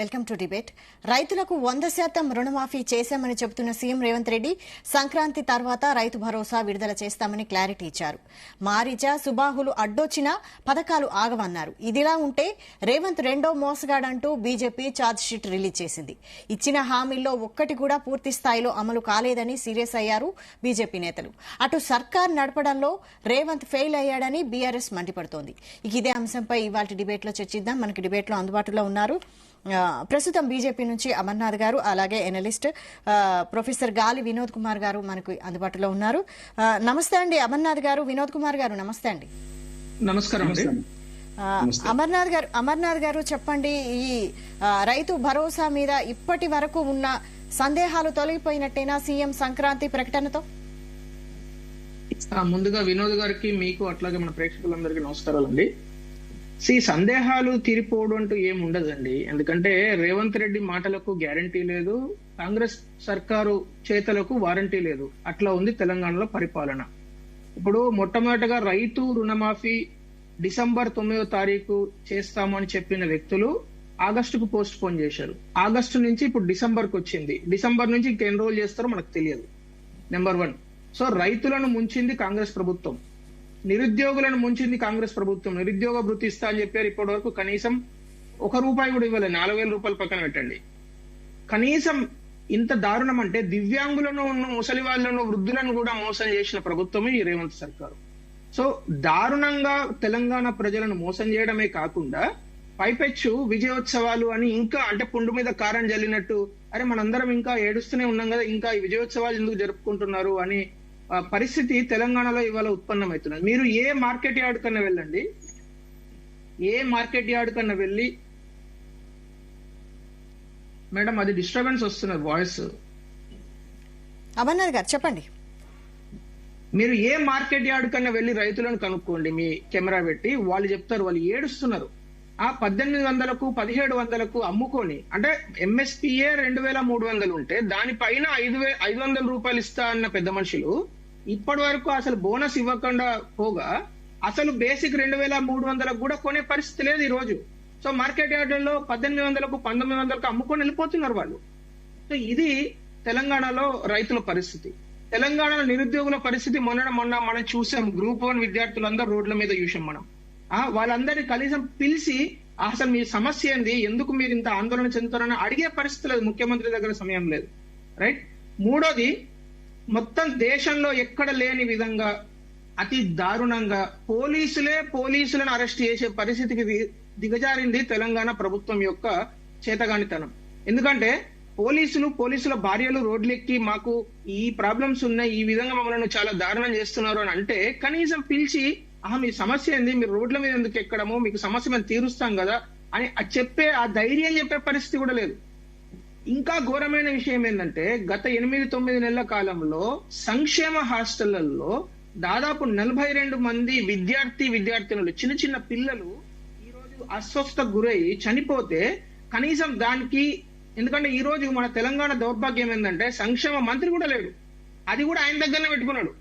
Welcome to debate. రైతులకు 100% రుణమాఫీ చేశామని చెబుతున్న సీఎం రేవంత్ రెడ్డి సంక్రాంతి తర్వాత రైతు భరోసా విడుదల చేస్తామని క్లారిటీ ఇచ్చారు. మారీచా సుబాహులు అడ్డొచ్చినా పథకాలు ఆగవన్నారు. ఇదిలా ఉంటే రేవంత్ రెండో మోసగాడంటూ బీజేపీ ఛార్జ్ షీట్ రిలీజ్ చేసింది. ఇచ్చిన హామీల్లో ఒక్కటి కూడా పూర్తి స్థాయిలో అమలు కాలేదని సీరియస్ అయ్యారు బీజేపీ నేతలు. అటు సర్కార్ నడపడంలో రేవంత్ ఫెయిల్ అయ్యాడని బీఆర్ఎస్ మండిపడుతోంది. ఇదే అంశంపై ఇవాళ డిబేట్లో చర్చిద్దాం. మనకి డిబేట్లో అందుబాటులో ఉన్నారు ప్రస్తుతం బీజేపీ నుంచి అమర్నాథ్ గారు, అలాగే ఎనలిస్ట్ ప్రొఫెసర్ గాలి వినోద్ కుమార్ గారు మనకు అందుబాటులో ఉన్నారు. నమస్తే అండి అమర్నాథ్ గారు, వినోద్ కుమార్ గారు. నమస్తే అండి. నమస్కారం. అమర్నాథ్ గారు చెప్పండి, ఈ రైతు భరోసా మీద ఇప్పటి వరకు ఉన్న సందేహాలు తొలగిపోయినట్టేనా సీఎం సంక్రాంతి ప్రకటనతో? ముందుగా వినోద్ గారికి, మీకు అట్లాగే మన ప్రేక్షకులందరికీ నమస్కారాలండి. సందేహాలు తీరిపోవడం అంటూ ఏముండదండి. ఎందుకంటే రేవంత్ రెడ్డి మాటలకు గ్యారంటీ లేదు, కాంగ్రెస్ సర్కారు చేతలకు వారంటీ లేదు. అట్లా ఉంది తెలంగాణలో పరిపాలన. ఇప్పుడు మొట్టమొదటిగా రైతు రుణమాఫీ డిసెంబర్ 9వ తారీఖు చేస్తామని చెప్పిన వ్యక్తులు ఆగస్టుకు పోస్ట్ పోన్ చేశారు. ఆగస్టు నుంచి ఇప్పుడు డిసెంబర్కి వచ్చింది. డిసెంబర్ నుంచి ఇంకెన్ని రోజులు చేస్తారో మనకు తెలియదు. నెంబర్ 1. సో రైతులను ముంచింది కాంగ్రెస్ ప్రభుత్వం, నిరుద్యోగులను ముంచింది కాంగ్రెస్ ప్రభుత్వం. నిరుద్యోగ భృతి ఇస్తా అని చెప్పారు, ఇప్పటి వరకు కనీసం ₹1 కూడా ఇవ్వలేదు. 4,000 రూపాయలు పక్కన పెట్టండి. కనీసం ఇంత దారుణం అంటే దివ్యాంగులను, ముసలి వాళ్ళను, వృద్ధులను కూడా మోసం చేసిన ప్రభుత్వమే ఈ రేవంత్ సర్కారు. సో దారుణంగా తెలంగాణ ప్రజలను మోసం చేయడమే కాకుండా పైపెచ్చు విజయోత్సవాలు అని ఇంకా అంటే పుండు మీద కారం జల్లినట్టు, అరే మనందరం ఇంకా ఏడుస్తూనే ఉన్నాం కదా, ఇంకా ఈ విజయోత్సవాలు ఎందుకు జరుపుకుంటున్నారు అని పరిస్థితి తెలంగాణలో ఇవాళ ఉత్పన్నమవుతున్నది. మీరు ఏ మార్కెట్ యార్డ్ కన్నా వెళ్ళండి, ఏ మార్కెట్ యార్డ్ కన్నా వెళ్ళి, మేడం అది డిస్టర్బెన్స్ వస్తున్నది వాయిస్. అమర్నాథ్ గారు చెప్పండి. మీరు ఏ మార్కెట్ యార్డ్ కన్నా వెళ్ళి రైతులను కనుక్కోండి, మీ కెమెరా పెట్టి, వాళ్ళు చెప్తారు వాళ్ళు ఏడుస్తున్నారు. ఆ 1800కు 1700కు అమ్ముకొని, అంటే ఎంఎస్పీఏ 2300 ఉంటే దానిపైన 500 రూపాయలు ఇస్తా అన్న పెద్ద మనుషులు ఇప్పటి వరకు అసలు బోనస్ ఇవ్వకుండా పోగా అసలు బేసిక్ 2300కు కూడా కొనే పరిస్థితి లేదు ఈ రోజు. సో మార్కెట్ యార్డుల్లో 1800కు 1900కు అమ్ముకొని వెళ్ళిపోతున్నారు వాళ్ళు. సో ఇది తెలంగాణలో రైతుల పరిస్థితి. తెలంగాణలో నిరుద్యోగుల పరిస్థితి మొన్న మనం చూసాం. గ్రూప్ 1 విద్యార్థులందరూ రోడ్ల మీద చూసాం మనం. వాళ్ళందరినీ కనీసం పిలిచి అసలు మీ సమస్య ఏంది, ఎందుకు మీరు ఇంత ఆందోళన చెందుతారని అడిగే పరిస్థితి లేదు, ముఖ్యమంత్రి దగ్గర సమయం లేదు. రైట్. మూడోది, మొత్తం దేశంలో ఎక్కడ లేని విధంగా అతి దారుణంగా పోలీసులను అరెస్ట్ చేసే పరిస్థితికి దిగజారింది తెలంగాణ ప్రభుత్వం యొక్క చేతగానితనం. ఎందుకంటే పోలీసుల భార్యలు రోడ్లెక్కి మాకు ఈ ప్రాబ్లమ్స్ ఉన్నాయి, ఈ విధంగా మమ్మల్ని చాలా దారుణం చేస్తున్నారు అని అంటే కనీసం పిలిచి మీ సమస్య ఏంది, మీరు రోడ్ల మీద ఎందుకు ఎక్కడము, మీకు సమస్య మేము తీరుస్తాం కదా అని చెప్పే ఆ ధైర్యం చెప్పే పరిస్థితి కూడా లేదు. ఇంకా ఘోరమైన విషయం ఏంటంటే గత 8-9 నెలల కాలంలో సంక్షేమ హాస్టళ్లలో దాదాపు 42 మంది విద్యార్థినులు, చిన్న చిన్న పిల్లలు ఈ రోజు అస్వస్థకు గురై చనిపోతే కనీసం దానికి, ఎందుకంటే ఈ రోజు మన తెలంగాణ దౌర్భాగ్యం ఏంటంటే సంక్షేమ మంత్రి కూడా లేడు. అది కూడా ఆయన దగ్గరనే పెట్టుకున్నాడు.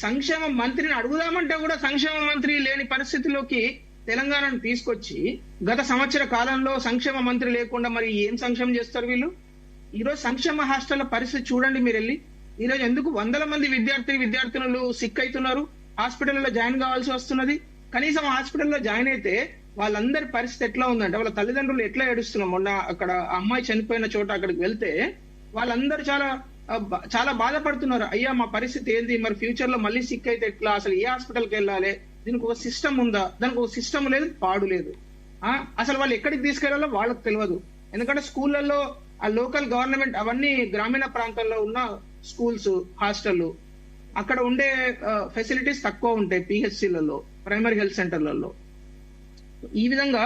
సంక్షేమ మంత్రిని అడుగుదామంటే కూడా సంక్షేమ మంత్రి లేని పరిస్థితిలోకి తెలంగాణను తీసుకొచ్చి గత సంవత్సర కాలంలో సంక్షేమ మంత్రి లేకుండా మరి ఏం సంక్షేమం చేస్తారు వీళ్ళు? ఈరోజు సంక్షేమ హాస్టళ్ల పరిస్థితి చూడండి మీరు వెళ్ళి. ఈరోజు ఎందుకు 100 మంది విద్యార్థినులు సిక్ అవుతున్నారు, హాస్పిటల్లో జాయిన్ కావాల్సి వస్తున్నది. కనీసం హాస్పిటల్లో జాయిన్ అయితే వాళ్ళందరి పరిస్థితి ఎట్లా ఉందంటే వాళ్ళ తల్లిదండ్రులు ఎట్లా ఏడుస్తున్నారు. మొన్న అక్కడ అమ్మాయి చనిపోయిన చోట అక్కడికి వెళ్తే వాళ్ళందరూ చాలా బాధపడుతున్నారు. అయ్యా మా పరిస్థితి ఏంది, మరి ఫ్యూచర్ లో మళ్ళీ సిక్ అయితే ఎట్లా, అసలు ఏ హాస్పిటల్కి వెళ్ళాలి, దీనికి ఒక సిస్టమ్ ఉందా, దానికి ఒక సిస్టమ్ లేదు, పాడు లేదు. అసలు వాళ్ళు ఎక్కడికి తీసుకెళ్లాలో వాళ్ళకి తెలియదు. ఎందుకంటే స్కూళ్లలో ఆ లోకల్ గవర్నమెంట్ అవన్నీ గ్రామీణ ప్రాంతాల్లో ఉన్న స్కూల్స్, హాస్టల్, అక్కడ ఉండే ఫెసిలిటీస్ తక్కువ ఉంటాయి పిహెచ్సిలలో, ప్రైమరీ హెల్త్ సెంటర్లలో. ఈ విధంగా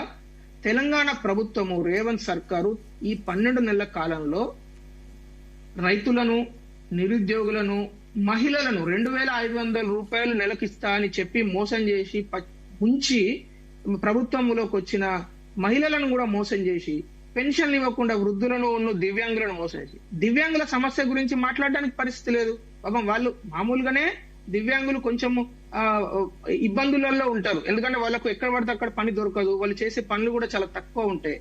తెలంగాణ ప్రభుత్వము, రేవంత్ సర్కారు ఈ 12 నెలల కాలంలో రైతులను, నిరుద్యోగులను, మహిళలను 2,500 రూపాయలు నెలకిస్తా అని చెప్పి మోసం చేసి ఉంచి ప్రభుత్వంలోకి వచ్చిన మహిళలను కూడా మోసం చేసి పెన్షన్లు ఇవ్వకుండా వృద్ధులను, దివ్యాంగులను మోసం చేసి, దివ్యాంగుల సమస్య గురించి మాట్లాడడానికి పరిస్థితి లేదు. పాపం వాళ్ళు మామూలుగానే దివ్యాంగులు కొంచెం ఇబ్బందులలో ఉంటారు. ఎందుకంటే వాళ్ళకు ఎక్కడ పడితే అక్కడ పని దొరకదు, వాళ్ళు చేసే పనులు కూడా చాలా తక్కువ ఉంటాయి.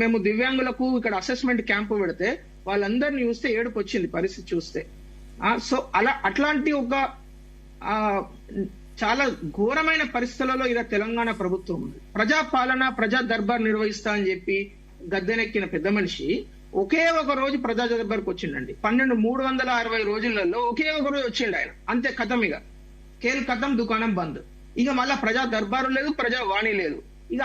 మేము దివ్యాంగులకు ఇక్కడ అసెస్మెంట్ క్యాంపు పెడితే వాళ్ళందరినీ చూస్తే ఏడుపు వచ్చింది పరిస్థితి చూస్తే. సో అట్లాంటి ఒక చాలా ఘోరమైన పరిస్థితులలో ఇలా తెలంగాణ ప్రభుత్వం ఉంది. ప్రజా పాలన, ప్రజా దర్బార్ నిర్వహిస్తా అని చెప్పి గద్దెనెక్కిన పెద్ద మనిషి ఒకే ఒక రోజు ప్రజా దర్బార్కి వచ్చిండండి. 360 రోజులలో ఒకే ఒక రోజు వచ్చిండు ఆయన, అంతే కథం. ఇక కేల్ కథం, దుకాణం బంద్. ఇక మళ్ళా ప్రజా దర్బారు లేదు, ప్రజా వాణి లేదు. ఇక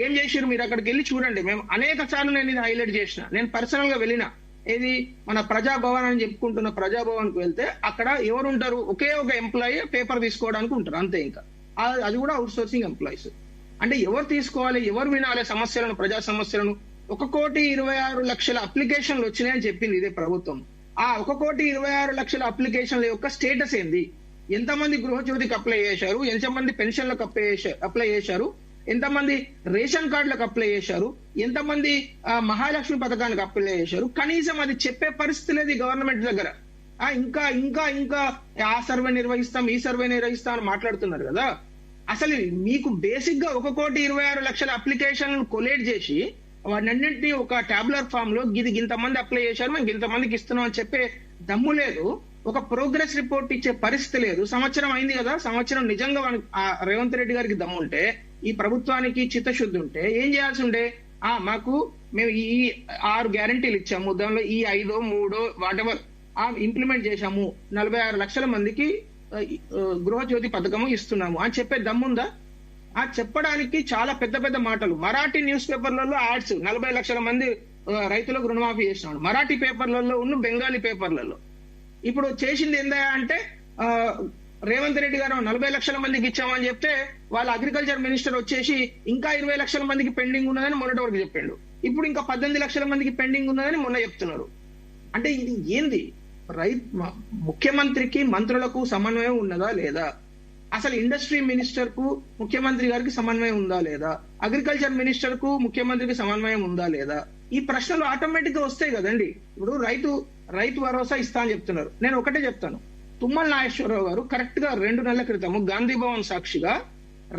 ఏం చేసారు మీరు అక్కడికి వెళ్ళి చూడండి. మేము అనేక సార్లు నేను ఇది హైలైట్ చేసిన, నేను పర్సనల్ గా వెళ్ళిన. ఏది మన ప్రజాభవన్ అని చెప్పుకుంటున్న ప్రజాభవన్ కు వెళ్తే అక్కడ ఎవరు ఉంటారు? ఒకే ఒక ఎంప్లాయీ పేపర్ తీసుకోవడానికి ఉంటారు, అంతే. ఇంకా అది కూడా అవుట్ సోర్సింగ్ ఎంప్లాయీస్. అంటే ఎవరు తీసుకోవాలి, ఎవరు వినాలి సమస్యలను, ప్రజా సమస్యలను? 1,26,00,000 అప్లికేషన్లు వచ్చినాయని చెప్పింది ఇదే ప్రభుత్వం. ఆ 1,26,00,000 అప్లికేషన్ల యొక్క స్టేటస్ ఏంది? ఎంతమంది గృహజ్యోతికి అప్లై చేశారు, ఎంతమంది పెన్షన్లకు అప్లై చేశారు, ఎంతమంది రేషన్ కార్డులకు అప్లై చేశారు, ఎంతమంది మహాలక్ష్మి పథకానికి అప్లై చేశారు? కనీసం అది చెప్పే పరిస్థితి లేదు గవర్నమెంట్ దగ్గర. ఇంకా ఇంకా ఇంకా ఆ సర్వే నిర్వహిస్తాం, ఈ సర్వే నిర్వహిస్తాం అని మాట్లాడుతున్నారు కదా. అసలు మీకు బేసిక్ గా 1,26,00,000 అప్లికేషన్లను కొలేట్ చేసి వాటన్నింటినీ ఒక టాబ్యులర్ ఫామ్ లో ఇంతమంది అప్లై చేశారు, మేము ఇంతమందికి ఇస్తున్నాం అని చెప్పే దమ్ము లేదు. ఒక ప్రోగ్రెస్ రిపోర్ట్ ఇచ్చే పరిస్థితి లేదు. సంవత్సరం అయింది కదా, సంవత్సరం నిజంగా రేవంత్ రెడ్డి గారికి దమ్ము ఉంటే, ఈ ప్రభుత్వానికి చిత్తశుద్ధి ఉంటే ఏం చేయాల్సి ఉండే? మేము ఈ 6 గ్యారంటీలు ఇచ్చాము, దానిలో ఈ 5, 3 వాటెవర్ ఇంప్లిమెంట్ చేశాము, 46 లక్షల మందికి గృహజ్యోతి పథకము ఇస్తున్నాము అని చెప్పే దమ్ముందా? చెప్పడానికి చాలా పెద్ద పెద్ద మాటలు. మరాఠీ న్యూస్ పేపర్లలో యాడ్స్, 40 లక్షల మంది రైతులకు రుణమాఫీ చేసినాడు మరాఠీ పేపర్లలో ఉన్న, బెంగాలీ పేపర్లలో. ఇప్పుడు చేసింది ఏందా అంటే రేవంత్ రెడ్డి గారు 40 లక్షల మందికి ఇచ్చామని చెప్తే వాళ్ళ అగ్రికల్చర్ మినిస్టర్ వచ్చేసి ఇంకా 20 లక్షల మందికి పెండింగ్ ఉన్నదని మొన్నటి వరకు చెప్పాడు. ఇప్పుడు ఇంకా 18 లక్షల మందికి పెండింగ్ ఉన్నదని మొన్న చెప్తున్నారు. అంటే ఇది ఏంది? ముఖ్యమంత్రికి మంత్రులకు సమన్వయం ఉన్నదా లేదా? అసలు ఇండస్ట్రీ మినిస్టర్ కు ముఖ్యమంత్రి గారికి సమన్వయం ఉందా లేదా? అగ్రికల్చర్ మినిస్టర్ కు ముఖ్యమంత్రికి సమన్వయం ఉందా లేదా? ఈ ప్రశ్నలు ఆటోమేటిక్ గా వస్తాయి కదండి. ఇప్పుడు రైతు భరోసా ఇస్తా అని చెప్తున్నారు. నేను ఒకటే చెప్తాను, తుమ్మల నాగేశ్వరరావు గారు కరెక్ట్ గా 2 నెలల క్రితము గాంధీ భవన్ సాక్షిగా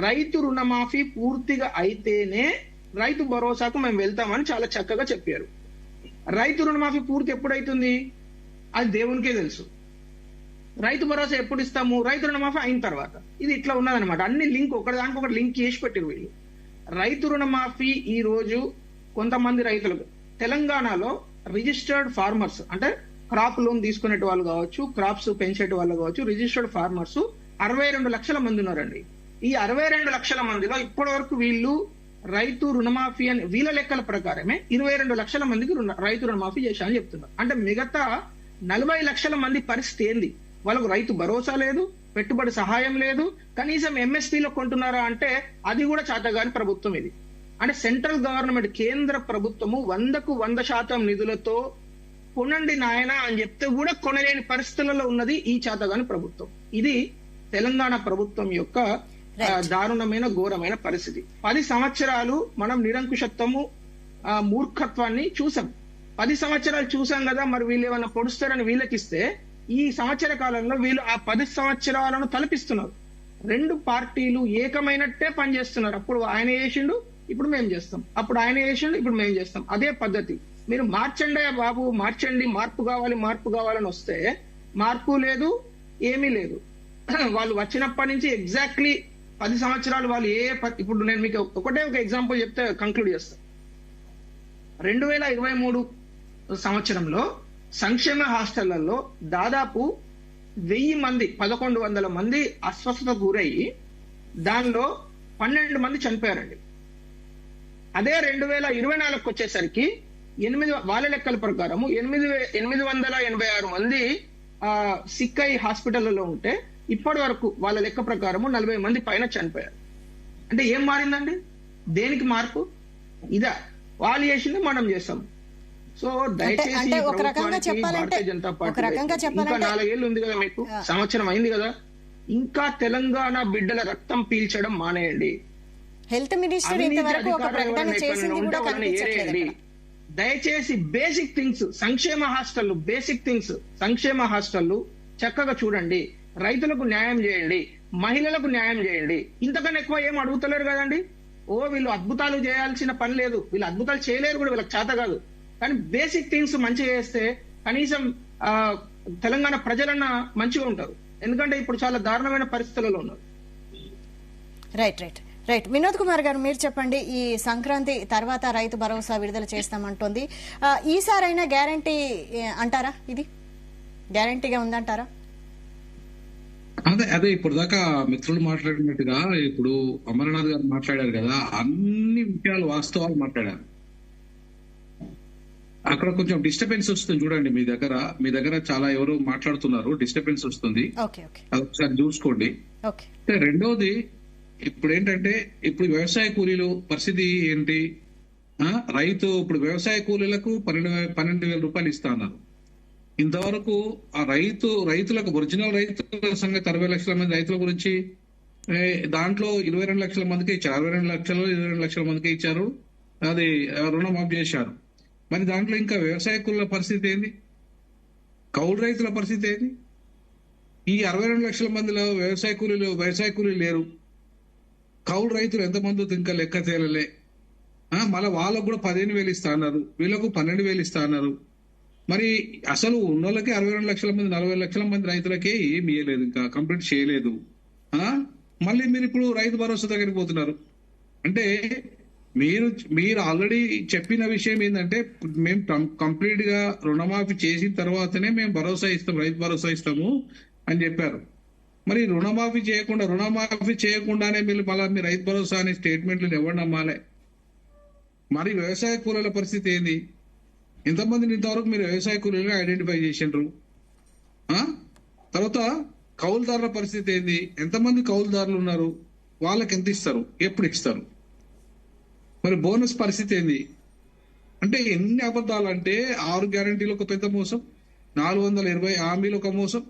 రైతు రుణమాఫీ పూర్తిగా అయితేనే రైతు భరోసాకు మేము వెళ్తామని చాలా చక్కగా చెప్పారు. రైతు రుణమాఫీ పూర్తి ఎప్పుడైతుంది అది దేవునికే తెలుసు. రైతు భరోసా ఎప్పుడు ఇస్తాము? రైతు రుణమాఫీ అయిన తర్వాత. ఇది ఇట్లా ఉన్నదనమాట. అన్ని లింక్ ఒకదానికి ఒకటి లింక్ చేసి పెట్టారు వీళ్ళు. రైతు రుణమాఫీ ఈ రోజు కొంతమంది రైతులకు తెలంగాణలో రిజిస్టర్డ్ ఫార్మర్స్, అంటే క్రాప్ లోన్ తీసుకునే వాళ్ళు కావచ్చు, క్రాప్స్ పెంచే వాళ్ళు కావచ్చు, రిజిస్టర్డ్ ఫార్మర్స్ 62 లక్షల మంది ఉన్నారండి. ఈ 62 లక్షల మందిలో ఇప్పటి వరకు వీళ్ళు రైతు రుణమాఫీ అని వీళ్ళ లెక్కల ప్రకారమే 22 లక్షల మందికి రైతు రుణమాఫీ చేశామని చెప్తున్నారు. అంటే మిగతా 40 లక్షల మంది పరిస్థితి ఏంది? వాళ్ళకు రైతు భరోసా లేదు, పెట్టుబడి సహాయం లేదు, కనీసం ఎంఎస్పీలో కొంటున్నారా అంటే అది కూడా చాతగాని ప్రభుత్వం ఇది. అంటే సెంట్రల్ గవర్నమెంట్, కేంద్ర ప్రభుత్వము 100కు 100% నిధులతో కొనండి నాయన అని చెప్తే కూడా కొనలేని పరిస్థితులలో ఉన్నది ఈ చాతగాని ప్రభుత్వం. ఇది తెలంగాణ ప్రభుత్వం యొక్క దారుణమైన ఘోరమైన పరిస్థితి. 10 సంవత్సరాలు మనం నిరంకుశత్వము, మూర్ఖత్వాన్ని చూసాం. 10 సంవత్సరాలు చూసాం కదా, మరి వీళ్ళు ఏమన్నా పొడుస్తారని వీళ్ళకిస్తే ఈ సంవత్సర కాలంలో వీళ్ళు ఆ 10 సంవత్సరాలను తలపిస్తున్నారు. 2 పార్టీలు ఏకమైనట్టే పనిచేస్తున్నారు. అప్పుడు ఆయన చేసిండు, ఇప్పుడు మేము చేస్తాం, అప్పుడు ఆయన చేసిండు, ఇప్పుడు మేము చేస్తాం. అదే పద్ధతి. మీరు మార్చండి బాబు, మార్చండి, మార్పు కావాలని వస్తే మార్పు లేదు, ఏమీ లేదు. వాళ్ళు వచ్చినప్పటి నుంచి ఎగ్జాక్ట్లీ 10 సంవత్సరాలు వాళ్ళు ఇప్పుడు నేను మీకు ఒకటే ఒక ఎగ్జాంపుల్ చెప్తే కంక్లూడ్ చేస్తాను. 2023 సంవత్సరంలో సంక్షేమ హాస్టళ్లలో దాదాపు 1000 మంది, 1100 మంది అస్వస్థతకు గురయ్యి దానిలో 12 మంది చనిపోయారండి. అదే 2024కి వచ్చేసరికి వాళ్ళ లెక్కల ప్రకారం 886 మంది సిక్ అయి హాస్పిటల్లో ఉంటే ఇప్పటి వరకు వాళ్ళ లెక్క ప్రకారం 40 మంది పైన చనిపోయారు. అంటే ఏం మారిందండి? దేనికి మార్పు? ఇదా వాళ్ళు చేసింది మనం చేస్తాం. సో దయచేసి భారతీయ జనతా పార్టీ ఇంకా 4 ఏళ్ళు ఉంది కదా, మీకు సంవత్సరం అయింది కదా, ఇంకా తెలంగాణ బిడ్డల రక్తం పీల్చడం మానేయండి. హెల్త్ మినిస్టర్ ఇంతవరకు ఒక ప్రకటన చేసింది కూడా కనిపించట్లేదు. దయచేసి బేసిక్ థింగ్స్, సంక్షేమ హాస్టళ్లు చక్కగా చూడండి, రైతులకు న్యాయం చేయండి, మహిళలకు న్యాయం చేయండి. ఇంతకన్నా ఎక్కువ ఏం అడుగుతలేరు కదండి. వీళ్ళు అద్భుతాలు చేయాల్సిన పని లేదు, వీళ్ళు అద్భుతాలు చేయలేరు కూడా, వీళ్ళకి చేత కాదు. కానీ బేసిక్ థింగ్స్ మంచిగా చేస్తే కనీసం తెలంగాణ ప్రజలన్నా మంచిగా ఉంటారు. ఎందుకంటే ఇప్పుడు చాలా దారుణమైన పరిస్థితులలో ఉన్నారు. Right right right Vinod Kumar గారు, మీరు చెప్పండి. ఈ సంక్రాంతి తర్వాత రైతు భరోసా విడుదల చేస్తామంటోంది. ఈసారైనా గ్యారంటీ అంటారా? ఇది గ్యారంటీగా ఉందంటారా? అదే ఇప్పుడు దాకా మిత్రులు మాట్లాడినట్టుగా ఇప్పుడు అమరనాథ్ గారు మాట్లాడారు కదా, అన్ని విషయాలు వాస్తవాలు మాట్లాడారు. అక్కడ కొంచెం డిస్టర్బెన్స్ వస్తుంది చూడండి, మీ దగ్గర చాలా ఎవరు మాట్లాడుతున్నారు, డిస్టర్బెన్స్ వస్తుంది, అదొకసారి చూసుకోండి. రెండోది, ఇప్పుడు ఏంటంటే ఇప్పుడు వ్యవసాయ కూలీలు పరిస్థితి ఏంటి? రైతు ఇప్పుడు వ్యవసాయ కూలీలకు 12,000 రూపాయలు ఇస్తా అన్నారు. ఇంతవరకు ఆ రైతులకు ఒరిజినల్ రైతుల సంగతి 60 లక్షల మంది రైతుల గురించి దాంట్లో 22 లక్షల మందికి ఇచ్చారు, 22 లక్షల మందికి ఇచ్చారు, అది రుణమాఫీ చేశారు. మరి దాంట్లో ఇంకా వ్యవసాయ కూలీల పరిస్థితి ఏంది? కౌలు రైతుల పరిస్థితి ఏంది? ఈ 62 లక్షల మందిలో వ్యవసాయ కూలీలు లేరు. కౌలు రైతులు ఎంతమంది ఇంకా లెక్క తేలలే. మళ్ళీ వాళ్ళకు కూడా 15,000 ఇస్తా అన్నారు, వీళ్ళకు 12,000 ఇస్తా అన్నారు. మరి అసలు ఉన్నోళ్ళకి 62 లక్షల మంది 40 లక్షల మంది రైతులకే ఏమి ఇయ్యలేదు, ఇంకా కంప్లీట్ చేయలేదు. మళ్ళీ మీరు ఇప్పుడు రైతు భరోసా దగ్గరికి పోతున్నారు. అంటే మీరు ఆల్రెడీ చెప్పిన విషయం ఏంటంటే మేము కంప్లీట్ గా రుణమాఫీ చేసిన తర్వాతనే మేము భరోసా ఇస్తాం, రైతు భరోసా ఇస్తాము అని చెప్పారు. మరి రుణమాఫీ చేయకుండానే మీరు మళ్ళీ మీ రైతు భరోసా అనే స్టేట్మెంట్లు ఎవరు నమ్మాలి? మరి వ్యవసాయ కూలీల పరిస్థితి ఏంది? ఎంతమందిని ఇంతవరకు మీరు వ్యవసాయ కూలీలుగా ఐడెంటిఫై చేసిండ్రు? తర్వాత కౌలుదారుల పరిస్థితి ఏంది? ఎంతమంది కౌలుదారులు ఉన్నారు? వాళ్ళకి ఎంత ఇస్తారు? ఎప్పుడు ఇస్తారు? మరి బోనస్ పరిస్థితి ఏంది? అంటే ఎన్ని అబద్ధాలు అంటే 6 గ్యారంటీలు ఒక పెద్ద మోసం, 420 హామీలు ఒక మోసం.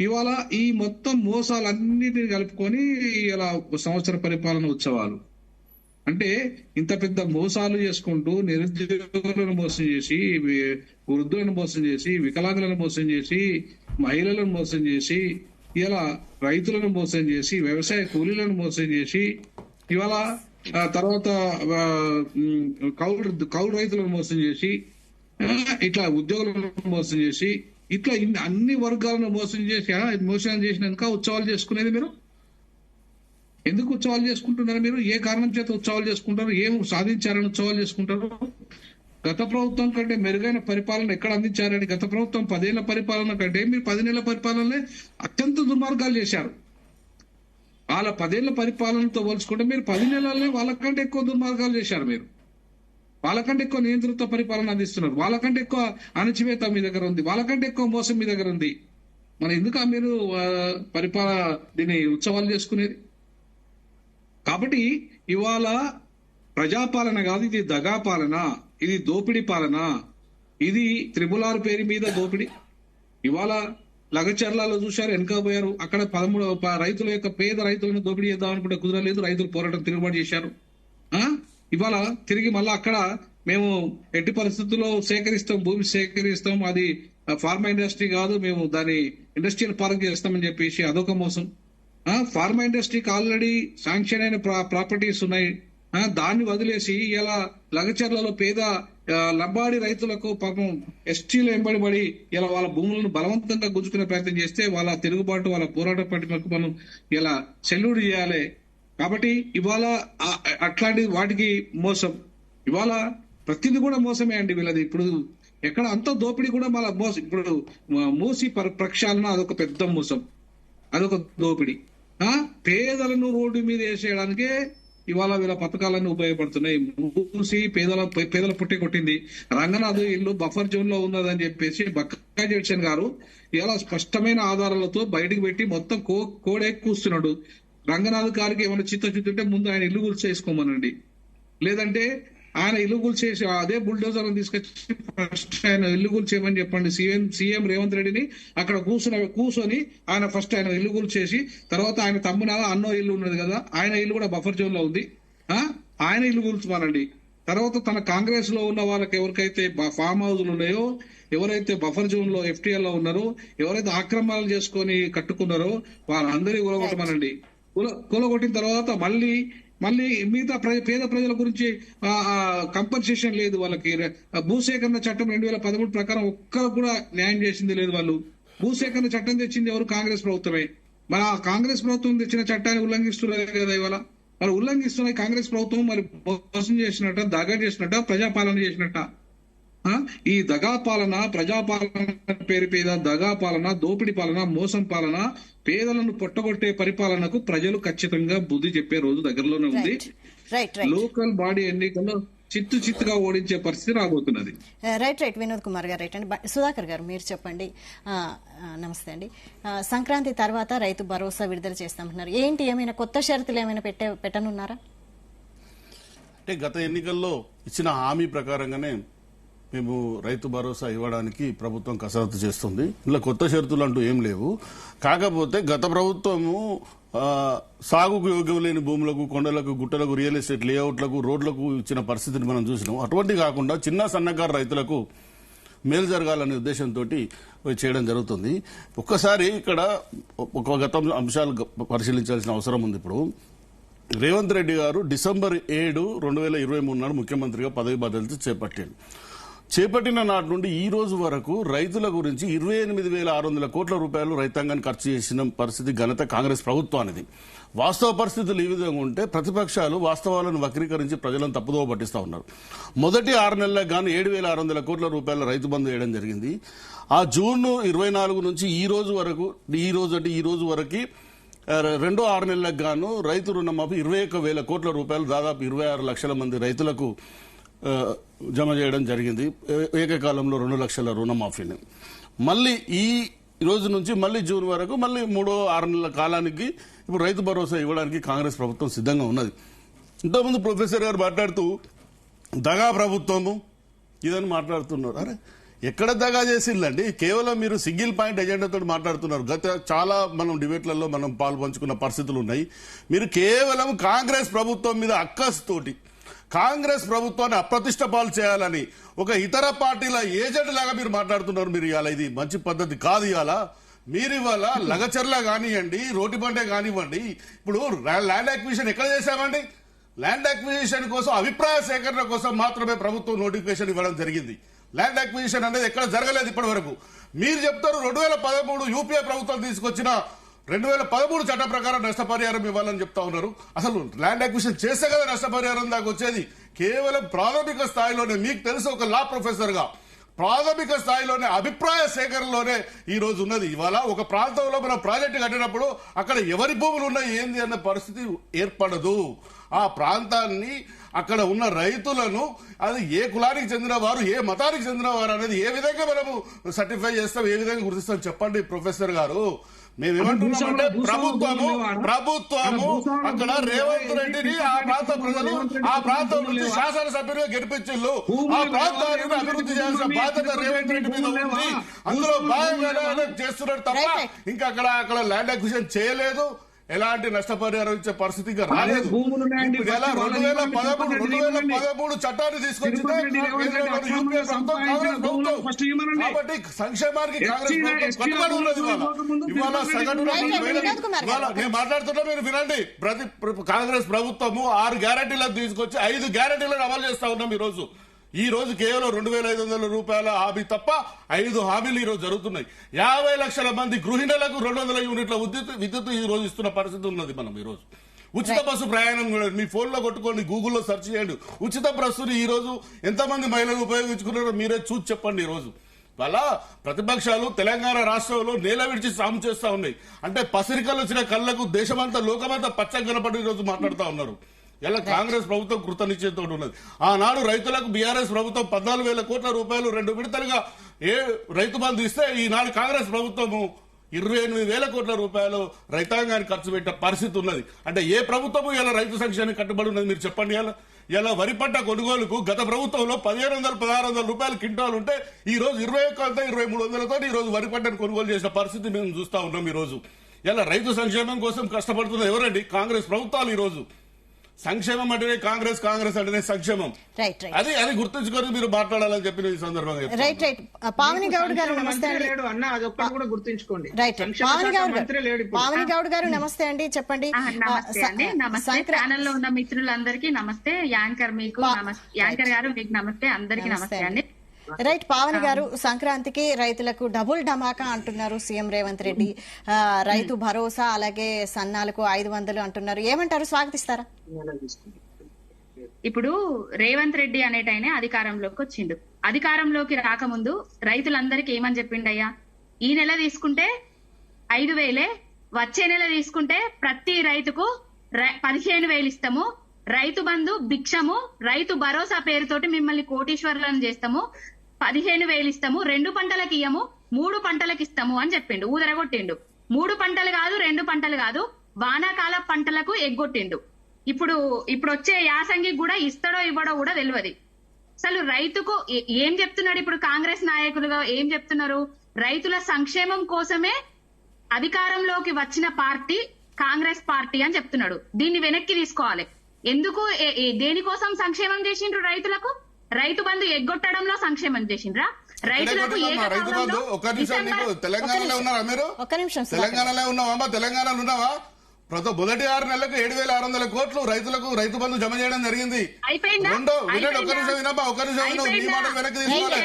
ఇవాళ ఈ మొత్తం మోసాలన్నిటిని కలుపుకొని ఇలా సంవత్సర పరిపాలన ఉత్సవాలు అంటే ఇంత పెద్ద మోసాలు చేసుకుంటూ నిరుద్యోగులను మోసం చేసి, వృద్ధులను మోసం చేసి, వికలాంగులను మోసం చేసి, మహిళలను మోసం చేసి, ఇలా రైతులను మోసం చేసి, వ్యవసాయ కూలీలను మోసం చేసి, ఇవాళ తర్వాత కౌలు రైతులను మోసం చేసి, ఇట్లా ఉద్యోగులను మోసం చేసి, ఇట్లా అన్ని వర్గాలను మోసం చేసినాక ఉత్సవాలు చేసుకునేది మీరు ఎందుకు? ఉత్సవాలు చేసుకుంటున్నారు మీరు? ఏ కారణం చేత ఉత్సవాలు చేసుకుంటారు? ఏం సాధించారని ఉత్సవాలు చేసుకుంటారు? గత ప్రభుత్వం కంటే మెరుగైన పరిపాలన ఎక్కడ అందించారని? గత ప్రభుత్వం 10 ఏళ్ల పరిపాలన కంటే మీరు 10 నెలల పరిపాలనలే అత్యంత దుర్మార్గాలు చేశారు. వాళ్ళ 10 ఏళ్ల పరిపాలనతో పోల్చుకుంటే మీరు 10 నెలలనే వాళ్ళకంటే ఎక్కువ దుర్మార్గాలు చేశారు. మీరు వాళ్ళకంటే ఎక్కువ నియంతృత్వ పరిపాలన అందిస్తున్నారు, వాళ్ళకంటే ఎక్కువ అణచివేత మీ దగ్గర ఉంది, వాళ్ళకంటే ఎక్కువ మోసం మీ దగ్గర ఉంది. మరి ఎందుకు మీరు దీన్ని ఉత్సవాలు చేసుకునేది? కాబట్టి ఇవాళ ప్రజాపాలన కాదు, ఇది దగా పాలన, ఇది దోపిడీ పాలన, ఇది 666 పేరు మీద దోపిడీ. ఇవాళ లగచర్లలో చూశారు, వెనకపోయారు. అక్కడ 13 రైతుల యొక్క పేద రైతులను దోపిడీ చేద్దాం అనుకుంటే కుదరలేదు, రైతులు పోరాటం తిరుగుబాటు చేశారు. ఇవాళ తిరిగి మళ్ళా అక్కడ మేము ఎట్టి పరిస్థితుల్లో భూమి సేకరిస్తాం, అది ఫార్మా ఇండస్ట్రీ కాదు, మేము దాన్ని ఇండస్ట్రియల్ పార్క్ చేస్తామని చెప్పేసి అదొక మోసం. ఫార్మా ఇండస్ట్రీకి ఆల్రెడీ శాంక్షన్ అయిన ప్రాపర్టీస్ ఉన్నాయి, దాన్ని వదిలేసి ఇలా లగచర్లలో పేద లంబాడి రైతులకు పాపం ఎస్టీలు వెంబడిపడి ఇలా వాళ్ళ భూములను బలవంతంగా గుంజుకునే ప్రయత్నం చేస్తే వాళ్ళ తిరుగుబాటు, వాళ్ళ పోరాట పట్టిమకు మనం ఇలా సెల్యూట్ చేయాలి. కాబట్టి ఇవాళ అట్లాంటి వాటికి మోసం, ఇవాళ ప్రతిదీ కూడా మోసమే అండి వీళ్ళది. ఇప్పుడు ఎక్కడ అంత దోపిడీ కూడా మళ్ళీ మోసం. ఇప్పుడు మూసి ప్రక్షాళన అదొక పెద్ద మోసం, అదొక దోపిడీ. పేదలను రోడ్డు మీద వేసేయడానికే ఇవాళ వీళ్ళ పథకాలన్నీ ఉపయోగపడుతున్నాయి. మూసి పేదల పుట్టి కొట్టింది. రంగనాథ్ ఇల్లు బఫర్ జోన్ లో ఉన్నదని చెప్పేసి బక్కా జడ్సన్ గారు ఇలా స్పష్టమైన ఆధారాలతో బయటకు పెట్టి మొత్తం కోడే కూస్తున్నాడు. రంగనాథ్ గారికి ఏమైనా చిత్తశుద్ధి ముందు ఆయన ఇల్లు కూల్చేసుకోమనండి, లేదంటే ఆయన ఇల్లు కూల్చేసి అదే బుల్డోజర్ తీసుకొచ్చి ఫస్ట్ ఆయన ఇల్లు కూల్చేయమని చెప్పండి. సీఎం రేవంత్ రెడ్డిని అక్కడ కూర్చొని ఆయన ఫస్ట్ ఆయన ఇల్లు కూల్చేసి, తర్వాత ఆయన తమ్మున అన్నో ఇల్లు ఉన్నది కదా, ఆయన ఇల్లు కూడా బఫర్ జోన్ లో ఉంది, ఆయన ఇల్లు కూల్చమనండి. తర్వాత తన కాంగ్రెస్ లో ఉన్న వాళ్ళకి ఎవరికైతే ఫామ్ హౌస్లు ఉన్నాయో, ఎవరైతే బఫర్ జోన్ లో FTL లో ఉన్నారో, ఎవరైతే ఆక్రమణలు చేసుకొని కట్టుకున్నారో వాళ్ళందరినీ కూలగొట్టమనండి. కూలగొట్టిన తర్వాత మళ్ళీ మళ్ళీ మిగతా పేద ప్రజల గురించి కంపన్సేషన్ లేదు వాళ్ళకి. భూసేకరణ చట్టం 2013 ప్రకారం ఒక్కరు కూడా న్యాయం చేసింది లేదు. వాళ్ళు భూసేకరణ చట్టం తెచ్చింది ఎవరు? కాంగ్రెస్ ప్రభుత్వమే. మరి ఆ కాంగ్రెస్ ప్రభుత్వం తెచ్చిన చట్టాన్ని ఉల్లంఘిస్తున్నారు కదా ఇవాళ. మరి ఉల్లంఘిస్తున్న కాంగ్రెస్ ప్రభుత్వం మరి మోసం చేసినట్ట, దగా చేసినట్ట, ప్రజాపాలన చేసినట్ట. ఈ దగా పాలన, ప్రజాపాలన పేరు పేద దగా పాలన, దోపిడి పాలన, మోసం పాలన, పేదలను పొట్టగొట్టే పరిపాలనకు ప్రజలు ఖచ్చితంగా బుద్ధి చెప్పే రోజు దగ్గరలోనే ఉంది. లోకల్ బాడీ ఎన్నికల్లో చిత్తుగా ఓడించే పరిస్థితి రాబోతున్నది. రైట్ వినోద్ కుమార్ గారు. రైట్ అండి. సుధాకర్ గారు మీరు చెప్పండి. నమస్తే అండి. సంక్రాంతి తర్వాత రైతు భరోసా విడుదల చేస్తామంటున్నారు. ఏంటి, ఏమైనా కొత్త షరతులు ఏమైనా పెట్టనున్నారా? అంటే గత ఎన్నికల్లో ఇచ్చిన హామీ ప్రకారంగానే మేము రైతు భరోసా ఇవ్వడానికి ప్రభుత్వం కసరత్తు చేస్తుంది. ఇలా కొత్త షరతులు అంటూ ఏం లేవు. కాకపోతే గత ప్రభుత్వము సాగుకు యోగ్యం లేని భూములకు, కొండలకు, గుట్టలకు, రియల్ ఎస్టేట్ లేఅవుట్లకు, రోడ్లకు ఇచ్చిన పరిస్థితిని మనం చూసినాం. అటువంటి కాకుండా చిన్న సన్నకారు రైతులకు మేలు జరగాలనే ఉద్దేశంతో చేయడం జరుగుతుంది. ఒక్కసారి ఇక్కడ ఒక గత అంశాలు పరిశీలించాల్సిన అవసరం ఉంది. ఇప్పుడు రేవంత్ రెడ్డి గారు డిసెంబర్ 7, 2023 నాడు ముఖ్యమంత్రిగా పదవి బాధ్యతలు చేపట్టిన నాటి నుండి ఈ రోజు వరకు రైతుల గురించి 28,600 కోట్ల రూపాయలు రైతాంగాన్ని ఖర్చు చేసిన పరిస్థితి ఘనత కాంగ్రెస్ ప్రభుత్వానిది. వాస్తవ పరిస్థితులు ఈ విధంగా ఉంటే ప్రతిపక్షాలు వాస్తవాలను వక్రీకరించి ప్రజలను తప్పుదోవ పట్టిస్తా ఉన్నారు. మొదటి 6 నెలలకు గాను 7,600 కోట్ల రూపాయల రైతు బంధు వేయడం జరిగింది. ఆ జూన్ 24 నుంచి ఈ రోజు వరకు రెండో 6 నెలలకు గాను రైతు రుణమాఫీ 21,000 కోట్ల రూపాయలు, దాదాపు 26 లక్షల మంది రైతులకు జమ చేయడం జరిగింది. ఏకకాలంలో 2 లక్షల రుణమాఫీని. మళ్ళీ ఈ రోజు నుంచి మళ్ళీ జూన్ వరకు మళ్ళీ 6 నెలల కాలానికి ఇప్పుడు రైతు భరోసా ఇవ్వడానికి కాంగ్రెస్ ప్రభుత్వం సిద్ధంగా ఉన్నది. ఇంతకుముందు ప్రొఫెసర్ గారు మాట్లాడుతూ దగా ప్రభుత్వము ఇదని మాట్లాడుతున్నారు. అరే ఎక్కడ దగా చేసిందండి? కేవలం మీరు సింగిల్ పాయింట్ ఎజెండాతో మాట్లాడుతున్నారు. చాలా మనం డిబేట్లలో మనం పాలు పంచుకున్న పరిస్థితులు ఉన్నాయి. మీరు కేవలం కాంగ్రెస్ ప్రభుత్వం మీద అక్కస్తోటి కాంగ్రెస్ ప్రభుత్వాన్ని అప్రతిష్ట పాలు చేయాలని ఒక ఇతర పార్టీల ఏజెంట్ లాగా మీరు మాట్లాడుతున్నారు. మీరు ఇవాళ ఇది మంచి పద్ధతి కాదు. మీరు ఇవాళ లగచర్ల కానివ్వండి, రోటిబండే కానివ్వండి, ఇప్పుడు ల్యాండ్ అక్విజిషన్ ఎక్కడ చేశామండి? ల్యాండ్ అక్విజిషన్ కోసం, అభిప్రాయ సేకరణ కోసం మాత్రమే ప్రభుత్వం నోటిఫికేషన్ ఇవ్వడం జరిగింది. ల్యాండ్ అక్విజిషన్ అనేది ఎక్కడ జరగలేదు ఇప్పటి వరకు. మీరు చెప్తారు 2013 యూపీఏ ప్రభుత్వం తీసుకొచ్చిన 2013 చట్టం ప్రకారం నష్టపరిహారం ఇవ్వాలని చెప్తా ఉన్నారు. అసలు ల్యాండ్ అక్విజిషన్ చేస్తే కదా నష్టపరిహారం దాకా వచ్చేది. కేవలం ప్రాథమిక స్థాయిలోనే, మీకు తెలుసు ఒక లా ప్రొఫెసర్ గా, ప్రాథమిక స్థాయిలోనే అభిప్రాయ సేకరణలోనే ఈ రోజు ఉన్నది. ఇవాళ ఒక ప్రాంతంలో మనం ప్రాజెక్టు కట్టినప్పుడు అక్కడ ఎవరి భూములు ఉన్నాయి ఏంది అన్న పరిస్థితి ఏర్పడదు. ఆ ప్రాంతాన్ని, అక్కడ ఉన్న రైతులను, అది ఏ కులానికి చెందిన వారు, ఏ మతానికి చెందిన వారు అనేది ఏ విధంగా మనము సర్టిఫై చేస్తాం, ఏ విధంగా గుర్తిస్తాం చెప్పండి ప్రొఫెసర్ గారు. మేమేమంటున్నామంటే ప్రభుత్వము అక్కడ రేవంత్ రెడ్డిని, ఆ ప్రాంత ప్రజలు ఆ ప్రాంతం నుంచి శాసనసభ్యులుగా గెలిపించిల్లు. ఆ ప్రాంతాన్ని అభివృద్ధి చేయాల్సిన బాధ్యత రేవంత్ రెడ్డి మీద ఉంది. అందులో భాగంగానే చేస్తున్నాడు తప్ప ఇంకా అక్కడ ల్యాండ్ అక్విజిషన్ చేయలేదు. ఎలాంటి నష్టపరిహారం ఇచ్చే పరిస్థితి ఇంకా రాలేదు. 2013 చట్టాన్ని తీసుకొచ్చింది కాబట్టి సంక్షేమానికి కాంగ్రెస్ ప్రభుత్వం కట్టుబడి ఉన్నది. ఇవాళ సగటున నేను మాట్లాడుతున్నా, మీరు వినండి. కాంగ్రెస్ ప్రభుత్వము 6 గ్యారెంటీలను తీసుకొచ్చి 5 గ్యారెంటీలను అమలు చేస్తా ఉన్నాం. ఈ రోజు కేవలం 2,500 రూపాయల హామీ తప్ప 5 హామీలు ఈ రోజు జరుగుతున్నాయి. 50 లక్షల మంది గృహిణులకు 200 యూనిట్ల విద్యుత్ ఈ రోజు ఇస్తున్న పరిస్థితి ఉన్నది. మనం ఈ రోజు ఉచిత బస్సు ప్రయాణం మీ ఫోన్ లో కొట్టుకోండి, గూగుల్లో సెర్చ్ చేయండి. ఉచిత బస్సుని ఈ రోజు ఎంతమంది మహిళలు ఉపయోగించుకున్నారో మీరే చూసి చెప్పండి. ఈ రోజు వాళ్ళ ప్రతిపక్షాలు తెలంగాణ రాష్ట్రంలో నేల విడిచి సాము చేస్తా ఉన్నాయి. అంటే పసిరికలు వచ్చిన కళ్లకు దేశమంతా, లోకమంతా పచ్చగా కనపడి ఈ రోజు మాట్లాడుతూ ఉన్నారు. ఇలా కాంగ్రెస్ ప్రభుత్వం కృతనిశ్చయంతో ఉన్నది. ఆనాడు రైతులకు బీఆర్ఎస్ ప్రభుత్వం 14,000 కోట్ల రూపాయలు 2 విడతలుగా రైతు బంధు ఇస్తే, ఈనాడు కాంగ్రెస్ ప్రభుత్వము 28,000 కోట్ల రూపాయలు రైతాంగానికి ఖర్చు పెట్టే పరిస్థితి ఉన్నది. అంటే ఏ ప్రభుత్వము ఇలా రైతు సంక్షేమానికి కట్టుబడి ఉన్నది మీరు చెప్పండి. ఇలా వరి పంట కొనుగోలుకు గత ప్రభుత్వంలో 1,500, 1,600 రూపాయలు క్వింటాల్ ఉంటే ఈ రోజు 21,000, 2,300తో ఈ రోజు వరి పంటను కొనుగోలు చేసిన పరిస్థితి మేము చూస్తా ఉన్నాం. ఈ రోజు ఇలా రైతు సంక్షేమం కోసం కష్టపడుతున్న ఎవరండి? కాంగ్రెస్ ప్రభుత్వాలు. ఈ రోజు సంక్షేమం అంటేనే కాంగ్రెస్, కాంగ్రెస్ అంటేనే సంక్షేమం. రైట్ అది గుర్తుంచుకొని మీరు మాట్లాడాలని చెప్పి ఈ సందర్భంగా చెప్తాను. రైట్ పావని గౌడ్ గారు నమస్తే అండి. లేడు అన్న, అదొక్కటి కూడా గుర్తుంచుకోండి. రైట్ పావని గౌడ్ గారు నమస్తే అండి, చెప్పండి. నమస్తే అండి. నమస్తే ఛానల్ లో ఉన్న మిత్రులందరికీ నమస్తే. యాంకర్ మీకు యాంకర్ గారు మీకు నమస్తే, అందరికీ నమస్తే అండి. రైట్ పావని గారు, సంక్రాంతికి రైతులకు డబుల్ ధమాకా అంటున్నారు సీఎం రేవంత్ రెడ్డి. రైతు భరోసా అలాగే సన్నాలకు 500 అంటున్నారు, ఏమంటారు, స్వాగతిస్తారా? ఇప్పుడు రేవంత్ రెడ్డి అనేటైనా అధికారంలోకి వచ్చిండు. అధికారంలోకి రాకముందు రైతులందరికీ ఏమని చెప్పిండయ్యా, ఈ నెల తీసుకుంటే 5,000, వచ్చే నెల తీసుకుంటే ప్రతి రైతుకు 15,000 ఇస్తాము, రైతు బంధు భిక్షము, రైతు భరోసా పేరుతోటి మిమ్మల్ని కోటీశ్వరులను చేస్తాము, 15,000 ఇస్తాము, 2 పంటలకు ఇయ్యము, 3 పంటలకు ఇస్తాము అని చెప్పిండు. ఊదరగొట్టిండు. 3 పంటలు కాదు, 2 పంటలు కాదు, వానాకాల పంటలకు ఎగ్గొట్టిండు. ఇప్పుడు వచ్చే యాసంగి కూడా ఇస్తాడో ఇవ్వడో కూడా తెలియదు. అసలు రైతుకు ఏం చెప్తున్నాడు ఇప్పుడు కాంగ్రెస్ నాయకులుగా ఏం చెప్తున్నారు? రైతుల సంక్షేమం కోసమే అధికారంలోకి వచ్చిన పార్టీ కాంగ్రెస్ పార్టీ అని చెప్తున్నాడు. దీన్ని వెనక్కి తీసుకోవాలి. ఎందుకు దేనికోసం సంక్షేమం చేసిండ్రు? రైతులకు రైతు బంధు ఎగ్గొట్టడంలో సంక్షేమం చేసిండ్రా? రైతులకు తెలంగాణలో ఉన్నారా మీరు? తెలంగాణలో ఉన్నావా? తెలంగాణలో ఉన్నావా? మొదటి 6 నెలలకు 7,600 కోట్లు రైతులకు రైతు బంధు జమ చేయడం జరిగింది. ఒక్క నిమిషం వినమ్మా, ఒక్క నిమిషం విను, మీ మాటలు వెనక్కి తీసుకోవాలి.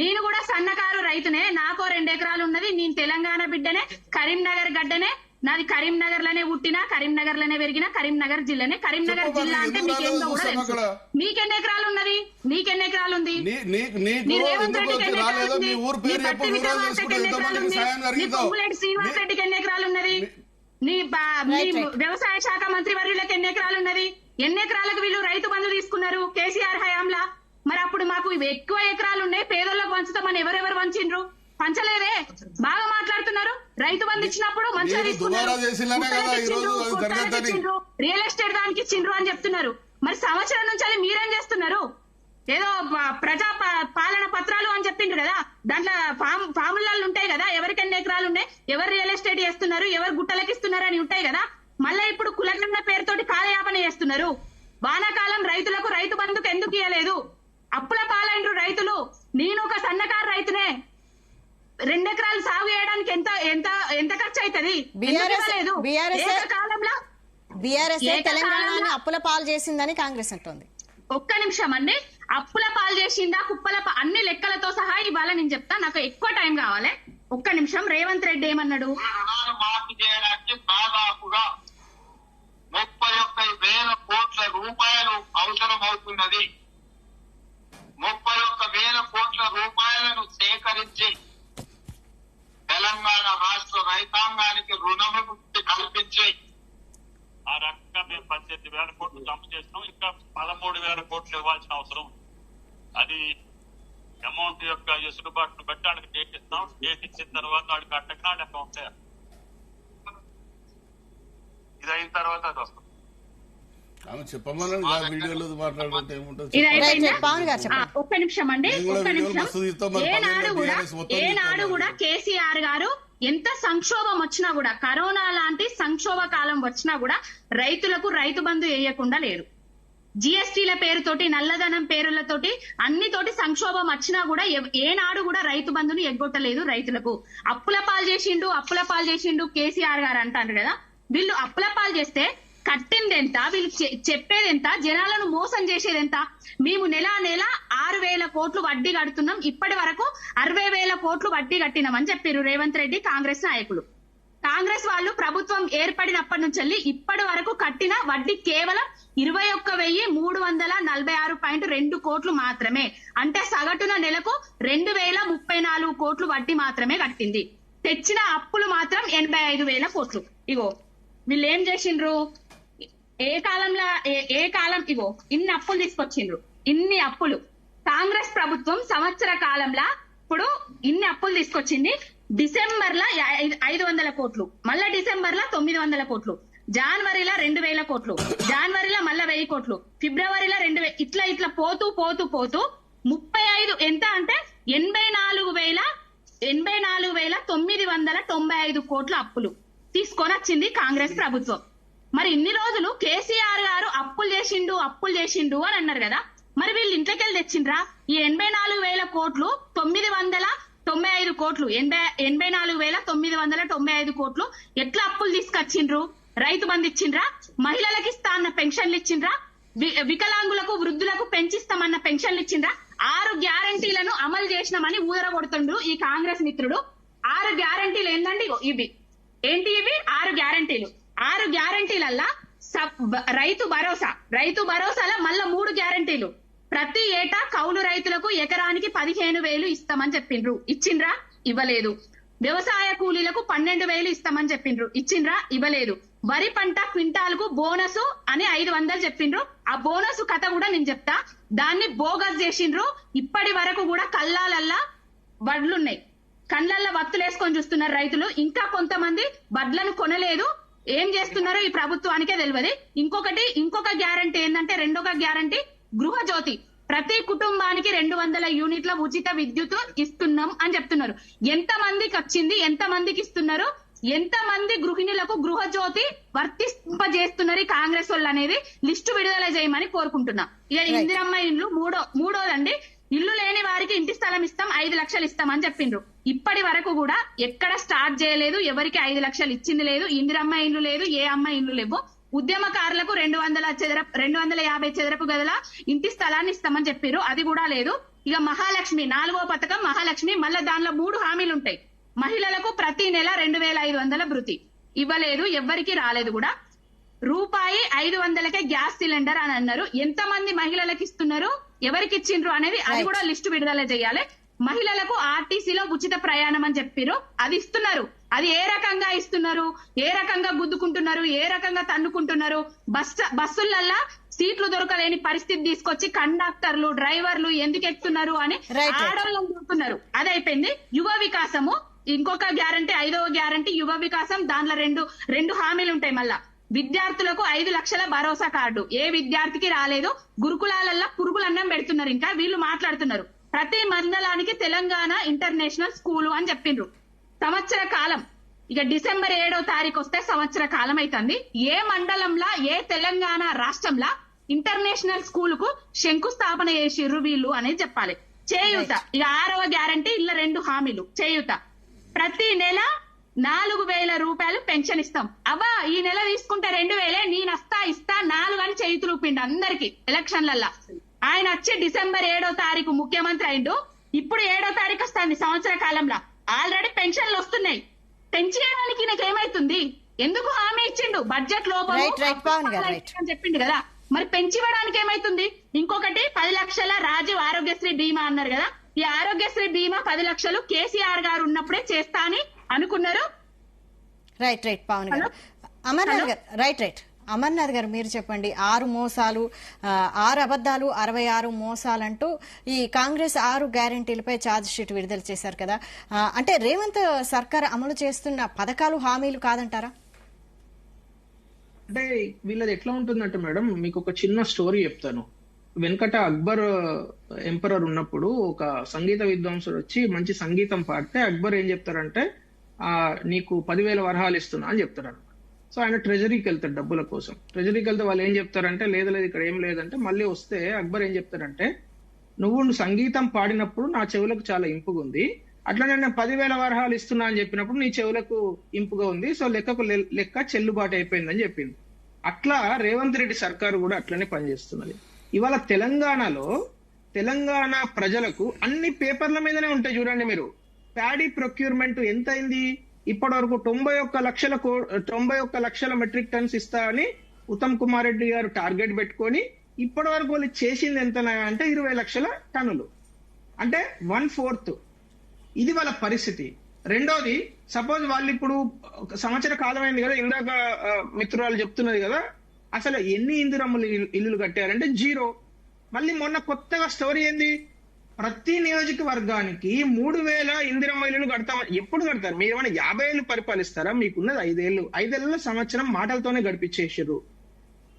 నేను కూడా సన్నకారు రైతునే, నాకో 2 ఎకరాలు ఉన్నది. నేను తెలంగాణ బిడ్డనే, కరీంనగర్ గడ్డనే, నాది కరీంనగర్ లోనే పుట్టినా, కరీంనగర్ లోనే పెరిగినా, కరీంనగర్ జిల్లానే. కరీంనగర్ జిల్లా అంటే మీకేందో కూడా తెలుసు. మీకెన్ని ఎకరాలు ఉన్నది? నీకెన్ని ఎకరాలు ఉంది? రేవంత్ రెడ్డికి ఎన్ని ఎకరాలు ఉంది? శ్రీనివాస్ రెడ్డికి ఎన్ని ఎకరాలు ఉన్నది? నీ వ్యవసాయ శాఖ మంత్రి వర్యులకు ఎన్ని ఎకరాలు ఉన్నది? ఎన్ని ఎకరాలకు వీళ్ళు రైతు బంధు తీసుకున్నారు కేసీఆర్ హయాంలా? మరి అప్పుడు మాకు ఎక్కువ ఎకరాలు ఉన్నాయి, పేదోళ్ళకు పంచుతామని ఎవరెవరు పంచిండ్రు? పంచలేదే. బాగా మాట్లాడుతున్నారు. రైతు బంధు ఇచ్చినప్పుడు మంచిగా తీసుకున్నారు, రియల్ ఎస్టేట్ దానికి ఇచ్చిండ్రు అని చెప్తున్నారు. మరి సంవత్సరం నుంచి అది మీరేం చేస్తున్నారు? ఏదో ప్రజా పాలన పత్రాలు అని చెప్పిండ్రు కదా, దాంట్లో ఫార్ములాలు ఉంటాయి కదా, ఎవరికి ఎన్ని ఎకరాలు ఉన్నాయి, ఎవరు రియల్ ఎస్టేట్ చేస్తున్నారు, ఎవరు గుట్టలకి ఇస్తున్నారు అని ఉంటాయి కదా. మళ్ళీ ఇప్పుడు కులగన్న పేరుతోటి కాలయాపన చేస్తున్నారు. వానాకాలం రైతులకు రైతు బంధుకు ఎందుకు ఇవ్వలేదు? అప్పుల పాలైండ్రు రైతులు. నేను ఒక సన్నకారు రైతునే. 2 ఎకరాలు సాగు చేయడానికి ఎంత ఖర్చు అవుతుంది? తెలంగాణ అప్పుల పాలు చేసిందని కాంగ్రెస్ అంటోంది. ఒక్క నిమిషం అండి, అప్పుల పాలు చేసిందా, కుప్పల అన్ని లెక్కలతో సహా ఇవాళ నేను చెప్తా. నాకు ఎక్కువ టైం కావాలి. ఒక్క నిమిషం. రేవంత్ రెడ్డి ఏమన్నాడు? మాఫీ చేయడానికి దాదాపుగా 31,000 కోట్ల రూపాయలు అవసరం అవుతున్నది. 31,000 కోట్ల రూపాయలను సేకరించి తెలంగాణ రాష్ట్ర రైతాంగానికి రుణముక్తి కల్పించి ఆ రకంగా మేము 18,000 కోట్లు జమ చేస్తాం. ఇంకా 13,000 కోట్లు ఇవ్వాల్సిన అవసరం. అది అమౌంట్ యొక్క వెసులుబాటును బట్టి వాళ్ళకి డేట్ ఇస్తాం. డేట్ ఇచ్చిన తర్వాత వాడికి అట్టగా అకౌంట్ ఇది అయిన తర్వాత అది వస్తుంది. ఒక్క నిమిషం అండి, ఒక్క నిమిషం. ఏనాడు కూడా కేసీఆర్ గారు ఎంత సంక్షోభం వచ్చినా కూడా, కరోనా లాంటి సంక్షోభ కాలం వచ్చినా కూడా రైతులకు రైతు బంధు వేయకుండా లేరు. జిఎస్టీల పేరుతోటి, నల్లధనం పేరులతోటి, అన్నితోటి సంక్షోభం వచ్చినా కూడా ఏనాడు కూడా రైతు బంధుని ఎగ్గొట్టలేదు. రైతులకు అప్పుల పాలు చేసిండు కేసీఆర్ గారు అంటారు కదా. వీళ్ళు అప్పుల పాలు చేస్తే కట్టిందెంత, వీళ్ళు చెప్పేదెంత, జనాలను మోసం చేసేదెంత? మేము నెల 6,000 కోట్లు వడ్డీ కడుతున్నాం, ఇప్పటి వరకు 60,000 కోట్లు వడ్డీ కట్టినామని చెప్పారు రేవంత్ రెడ్డి, కాంగ్రెస్ నాయకులు. కాంగ్రెస్ వాళ్ళు ప్రభుత్వం ఏర్పడినప్పటి నుంచి ఇప్పటి వరకు కట్టిన వడ్డీ కేవలం 21,346.2 కోట్లు మాత్రమే. అంటే సగటున నెలకు 2,034 కోట్లు వడ్డీ మాత్రమే కట్టింది. తెచ్చిన అప్పులు మాత్రం 85,000 కోట్లు. ఇగో వీళ్ళు ఏం చేసిండ్రు? ఏ కాలం ఇగో ఇన్ని అప్పులు తీసుకొచ్చిండ్రు. ఇన్ని అప్పులు కాంగ్రెస్ ప్రభుత్వం సంవత్సర కాలంలో ఇప్పుడు ఇన్ని అప్పులు తీసుకొచ్చింది. డిసెంబర్ లో 500 కోట్లు, మళ్ళా డిసెంబర్ లో 900 కోట్లు, జనవరిలో 2,000 కోట్లు, జనవరిలో మళ్ళా 1,000 కోట్లు, ఫిబ్రవరిలో 2,000, ఇట్లా పోతూ 35 ఎంత అంటే 84,000 84,995 కోట్ల అప్పులు తీసుకొని వచ్చింది కాంగ్రెస్ ప్రభుత్వం. మరి ఇన్ని రోజులు కేసీఆర్ గారు అప్పులు చేసిండు అని అన్నారు కదా, మరి వీళ్ళు ఇంట్లోకెళ్ళి తెచ్చిండ్రా ఈ 84,000 కోట్లు? 995 కోట్లు 84,995 కోట్లు ఎట్లా అప్పులు తీసుకొచ్చిండ్రు? రైతు బంధు ఇచ్చిండ్రా? మహిళలకు ఇస్తా అన్న పెన్షన్లు ఇచ్చిండ్రా? వికలాంగులకు వృద్ధులకు పెంచిస్తామన్న పెన్షన్లు ఇచ్చిండ్రా? 6 గ్యారంటీలను అమలు చేసినామని ఊదరగొడుతుండు ఈ కాంగ్రెస్ మిత్రుడు. 6 గ్యారంటీలు ఏందండి ఇవి? ఏంటి ఇవి 6 గ్యారంటీలు? 6 గ్యారంటీలల్లా రైతు భరోసాల మళ్ళా 3 గ్యారంటీలు. ప్రతి ఏటా కౌలు రైతులకు ఎకరానికి 15,000 ఇస్తామని చెప్పిండ్రు, ఇచ్చిండ్రా? ఇవ్వలేదు. వ్యవసాయ కూలీలకు 12,000 ఇస్తామని చెప్పిండ్రు, ఇచ్చిండ్రా? ఇవ్వలేదు. వరి పంట క్వింటాల్కు బోనస్ అని 500 చెప్పిండ్రు, ఆ బోనస్ కథ కూడా నేను చెప్తా. దాన్ని బోగస్ చేసిండ్రు. ఇప్పటి వరకు కూడా కళ్ళాలల్లా వడ్లున్నాయి, కళ్ళల్లో వత్తులేసుకొని చూస్తున్నారు రైతులు. ఇంకా కొంతమంది వడ్లను కొనలేదు. ఏం చేస్తున్నారో ఈ ప్రభుత్వానికే తెలియదు. ఇంకొక గ్యారంటీ ఏంటంటే, రెండొక గ్యారంటీ గృహజ్యోతి. ప్రతి కుటుంబానికి 200 యూనిట్ల ఉచిత విద్యుత్ ఇస్తున్నాం అని చెప్తున్నారు. ఎంత మందికి వచ్చింది? ఎంత మందికి ఇస్తున్నారు? ఎంత మంది గృహిణులకు గృహజ్యోతి వర్తింపజేస్తున్నారు ఈ కాంగ్రెస్ వాళ్ళు అనేది లిస్టు విడుదల చేయమని కోరుకుంటున్నా. ఇక ఇందిరమ్మ ఇండ్లు మూడోదండి. ఇల్లు లేని వారికి ఇంటి స్థలం ఇస్తాం, 5 లక్షలు ఇస్తామని చెప్పిండ్రు. ఇప్పటి వరకు కూడా ఎక్కడ స్టార్ట్ చేయలేదు, ఎవరికి 5 లక్షలు ఇచ్చింది లేదు. ఇందిరమ్మ ఇండ్లు లేదు, ఏ అమ్మ ఇండ్లు లేవు. ఉద్యమకారులకు 250 చదరపు గదుల ఇంటి స్థలాన్ని ఇస్తామని చెప్పారు, అది కూడా లేదు. ఇక మహాలక్ష్మి 4వ పథకం మహాలక్ష్మి, మళ్ళా దానిలో 3 హామీలు ఉంటాయి. మహిళలకు ప్రతి నెల 2,500 భృతి ఇవ్వలేదు, ఎవ్వరికి రాలేదు కూడా. ₹500కే గ్యాస్ సిలిండర్ అని అన్నారు. ఎంత మంది మహిళలకు ఇస్తున్నారు, ఎవరికి ఇచ్చిండ్రు అనేది అది కూడా లిస్టు విడుదల చేయాలి. మహిళలకు ఆర్టీసీలో ఉచిత ప్రయాణం అని చెప్పారు, అది ఇస్తున్నారు. అది ఏ రకంగా ఇస్తున్నారు, ఏ రకంగా గుద్దుకుంటున్నారు, ఏ రకంగా తన్నుకుంటున్నారు? బస్సులల్లా సీట్లు దొరకలేని పరిస్థితి తీసుకొచ్చి కండక్టర్లు డ్రైవర్లు ఎందుకు ఎక్కుతున్నారు అని ఆడవాళ్ళని చూస్తున్నారు. అది అయిపోయింది. యువ వికాసము ఇంకొక గ్యారంటీ, 5వ గ్యారంటీ యువ వికాసం. దాంట్లో రెండు హామీలు ఉంటాయి. మళ్ళా విద్యార్థులకు 5 లక్షల భరోసా కార్డు ఏ విద్యార్థికి రాలేదు. గురుకులాలల్లో పురుగులన్నం పెడుతున్నారు. ఇంకా వీళ్ళు మాట్లాడుతున్నారు ప్రతి మండలానికి తెలంగాణ ఇంటర్నేషనల్ స్కూల్ అని చెప్పిండ్రు. సంవత్సర కాలం, ఇక డిసెంబర్ 7వ తారీఖు వస్తే సంవత్సర కాలం అవుతుంది. ఏ మండలంలో ఏ తెలంగాణ రాష్ట్రంలో ఇంటర్నేషనల్ స్కూల్ కు శంకుస్థాపన చేసిర్రు వీళ్ళు అనేది చెప్పాలి. చేయూత, ఇక 6వ గ్యారంటీ, ఇలా 2 హామీలు. చేయూత ప్రతి నెల 4,000 రూపాయలు పెన్షన్ ఇస్తాం. అవ్వా ఈ నెల తీసుకుంటే 2,000, నేను ఇస్తా 4 అని చేయుతు రూపిండు అందరికి ఎలక్షన్లల్లా. ఆయన వచ్చి డిసెంబర్ 7వ తారీఖు ముఖ్యమంత్రి అయిండు. ఇప్పుడు 7వ తారీఖు వస్తుంది సంవత్సర కాలంలో. ఆల్రెడీ పెన్షన్లు వస్తున్నాయి. పెంచేయడానికి నాకేమైతుంది? ఎందుకు హామీ ఇచ్చిండు? బడ్జెట్ లోపల అని చెప్పిండు కదా, మరి పెంచివ్వడానికి ఏమైతుంది? ఇంకొకటి 10 లక్షల రాజీవ్ ఆరోగ్యశ్రీ బీమా అన్నారు కదా. ఈ ఆరోగ్యశ్రీ బీమా 10 లక్షలు కేసీఆర్ గారు ఉన్నప్పుడే చేస్తా అని అనుకున్నారు. రైట్ పవన్ గారు. అమర్నాథ్ గారు రైట్ అమర్నాథ్ గారు మీరు చెప్పండి. 6 మోసాలు, 6 అబద్దాలు, 66 మోసాలంటూ ఈ కాంగ్రెస్ 6 గ్యారంటీలపై ఛార్జ్ షీట్ విడుదల చేశారు కదా. అంటే రేవంత్ సర్కార్ అమలు చేస్తున్న పథకాలు హామీలు కాదంటారా? అంటే వీళ్ళది ఎట్లా ఉంటుందంటే మేడం, మీకు ఒక చిన్న స్టోరీ చెప్తాను. వెనకట అక్బర్ ఎంపరర్ ఉన్నప్పుడు ఒక సంగీత విద్వాంసుడు వచ్చి మంచి సంగీతం పాడితే అక్బర్ ఏం చెప్తారంటే, నీకు 10,000 వరహాలు ఇస్తున్నా అని చెప్తారు. సో ఆయన ట్రెజరీకి వెళ్తాడు డబ్బుల కోసం. ట్రెజరీకి వెళ్తే వాళ్ళు ఏం చెప్తారంటే, లేదు ఇక్కడ ఏం లేదంటే, మళ్ళీ వస్తే అక్బర్ ఏం చెప్తారంటే, నువ్వు సంగీతం పాడినప్పుడు నా చెవులకు చాలా ఇంపుగా ఉంది, అట్లనే నేను 10,000 వరహాలు ఇస్తున్నా అని చెప్పినప్పుడు నీ చెవులకు ఇంపుగా ఉంది, సో లెక్క చెల్లుబాటు అయిపోయిందని చెప్పింది. అట్లా రేవంత్ రెడ్డి సర్కారు కూడా అట్లనే పనిచేస్తున్నది. ఇవాళ తెలంగాణ ప్రజలకు అన్ని పేపర్ల మీదనే ఉంటాయి. చూడండి మీరు, ప్యాడీ ప్రొక్యూర్మెంట్ ఎంత అయింది ఇప్పటి వరకు? 91 లక్షల మెట్రిక్ టన్స్ ఇస్తా అని ఉత్తమ్ కుమార్ రెడ్డి గారు టార్గెట్ పెట్టుకొని ఇప్పటి వరకు వాళ్ళు చేసింది ఎంత అంటే 20 లక్షల టన్నులు, అంటే 1/4. ఇది వాళ్ళ పరిస్థితి. రెండోది, సపోజ్ వాళ్ళు ఇప్పుడు సంవత్సర కాలం అయింది కదా, ఇందాక మిత్రురాలు చెప్తున్నది కదా, అసలు ఎన్ని ఇందిరమ్మలు ఇల్లులు కట్టారంటే 0. మళ్ళీ మొన్న కొత్తగా స్టోరీ ఏంది, ప్రతి నియోజకవర్గానికి 3,000 ఇందిరమ్మ ఇల్లులు కడతామని. ఎప్పుడు కడతారు? మీరు ఏమైనా 50 ఏళ్ళు పరిపాలిస్తారా? మీకున్నది 5 ఏళ్ళు. 5 ఏళ్ళలో సంవత్సరం మాటలతోనే గడిపించేసారు.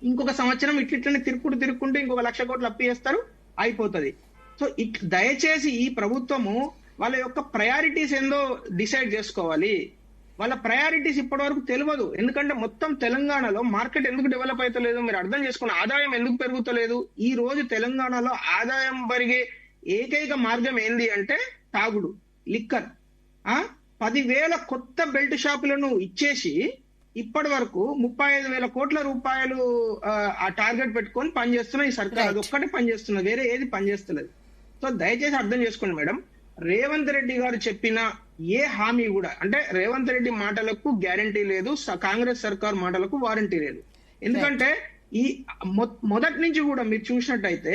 ఇంకొక సంవత్సరం ఇట్లనే తిరుక్కుంటూ ఇంకొక 1,00,000 కోట్లు అప్పు చేస్తారు, అయిపోతుంది. సో దయచేసి ఈ ప్రభుత్వము వాళ్ళ యొక్క ప్రయారిటీస్ ఏందో డిసైడ్ చేసుకోవాలి. వాళ్ళ ప్రయారిటీస్ ఇప్పటి వరకు తెలియదు. ఎందుకంటే మొత్తం తెలంగాణలో మార్కెట్ ఎందుకు డెవలప్ అవుతలేదు మీరు అర్థం చేసుకున్న, ఆదాయం ఎందుకు పెరుగుతలేదు. ఈ రోజు తెలంగాణలో ఆదాయం పెరిగే ఏకైక మార్గం ఏంది అంటే తాగుడు, లిక్కర్. 10,000 కొత్త బెల్ట్ షాపులను ఇచ్చేసి ఇప్పటి వరకు 35,000 కోట్ల రూపాయలు ఆ టార్గెట్ పెట్టుకొని పనిచేస్తున్న ఈ సర్కార్ అది ఒక్కటే పనిచేస్తున్నది, వేరే ఏది పనిచేస్తలేదు. సో దయచేసి అర్థం చేసుకోండి మేడం, రేవంత్ రెడ్డి గారు చెప్పిన ఏ హామీ కూడా, అంటే రేవంత్ రెడ్డి మాటలకు గ్యారంటీ లేదు, కాంగ్రెస్ సర్కార్ మాటలకు వారంటీ లేదు. ఎందుకంటే ఈ మొదటి నుంచి కూడా మీరు చూసినట్టయితే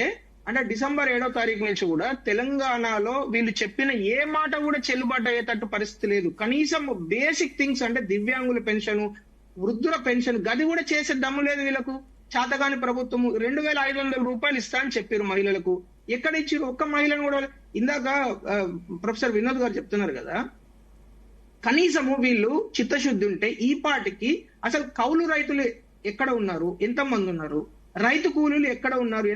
అంటే డిసెంబర్ 7వ తారీఖు నుంచి కూడా తెలంగాణలో వీళ్ళు చెప్పిన ఏ మాట కూడా చెల్లుబాటు అయ్యేటట్టు పరిస్థితి లేదు. కనీసం బేసిక్ థింగ్స్ అంటే దివ్యాంగుల పెన్షన్, వృద్ధుల పెన్షన్ గది కూడా చేసే దమ్ము లేదు వీళ్ళకు. చేతగాని ప్రభుత్వం 2,500 రూపాయలు ఇస్తా అని చెప్పారు మహిళలకు, ఎక్కడ ఇచ్చారు? ఒక్క మహిళను కూడా. ఇందాక ప్రొఫెసర్ వినోద్ గారు చెప్తున్నారు కదా, కనీసము వీళ్ళు చిత్తశుద్ధి ఉంటే ఈ పాటికి అసలు కౌలు రైతులు ఎక్కడ ఉన్నారు, ఎంతమంది ఉన్నారు, రైతు కూలీలు ఎక్కడ ఉన్నారు,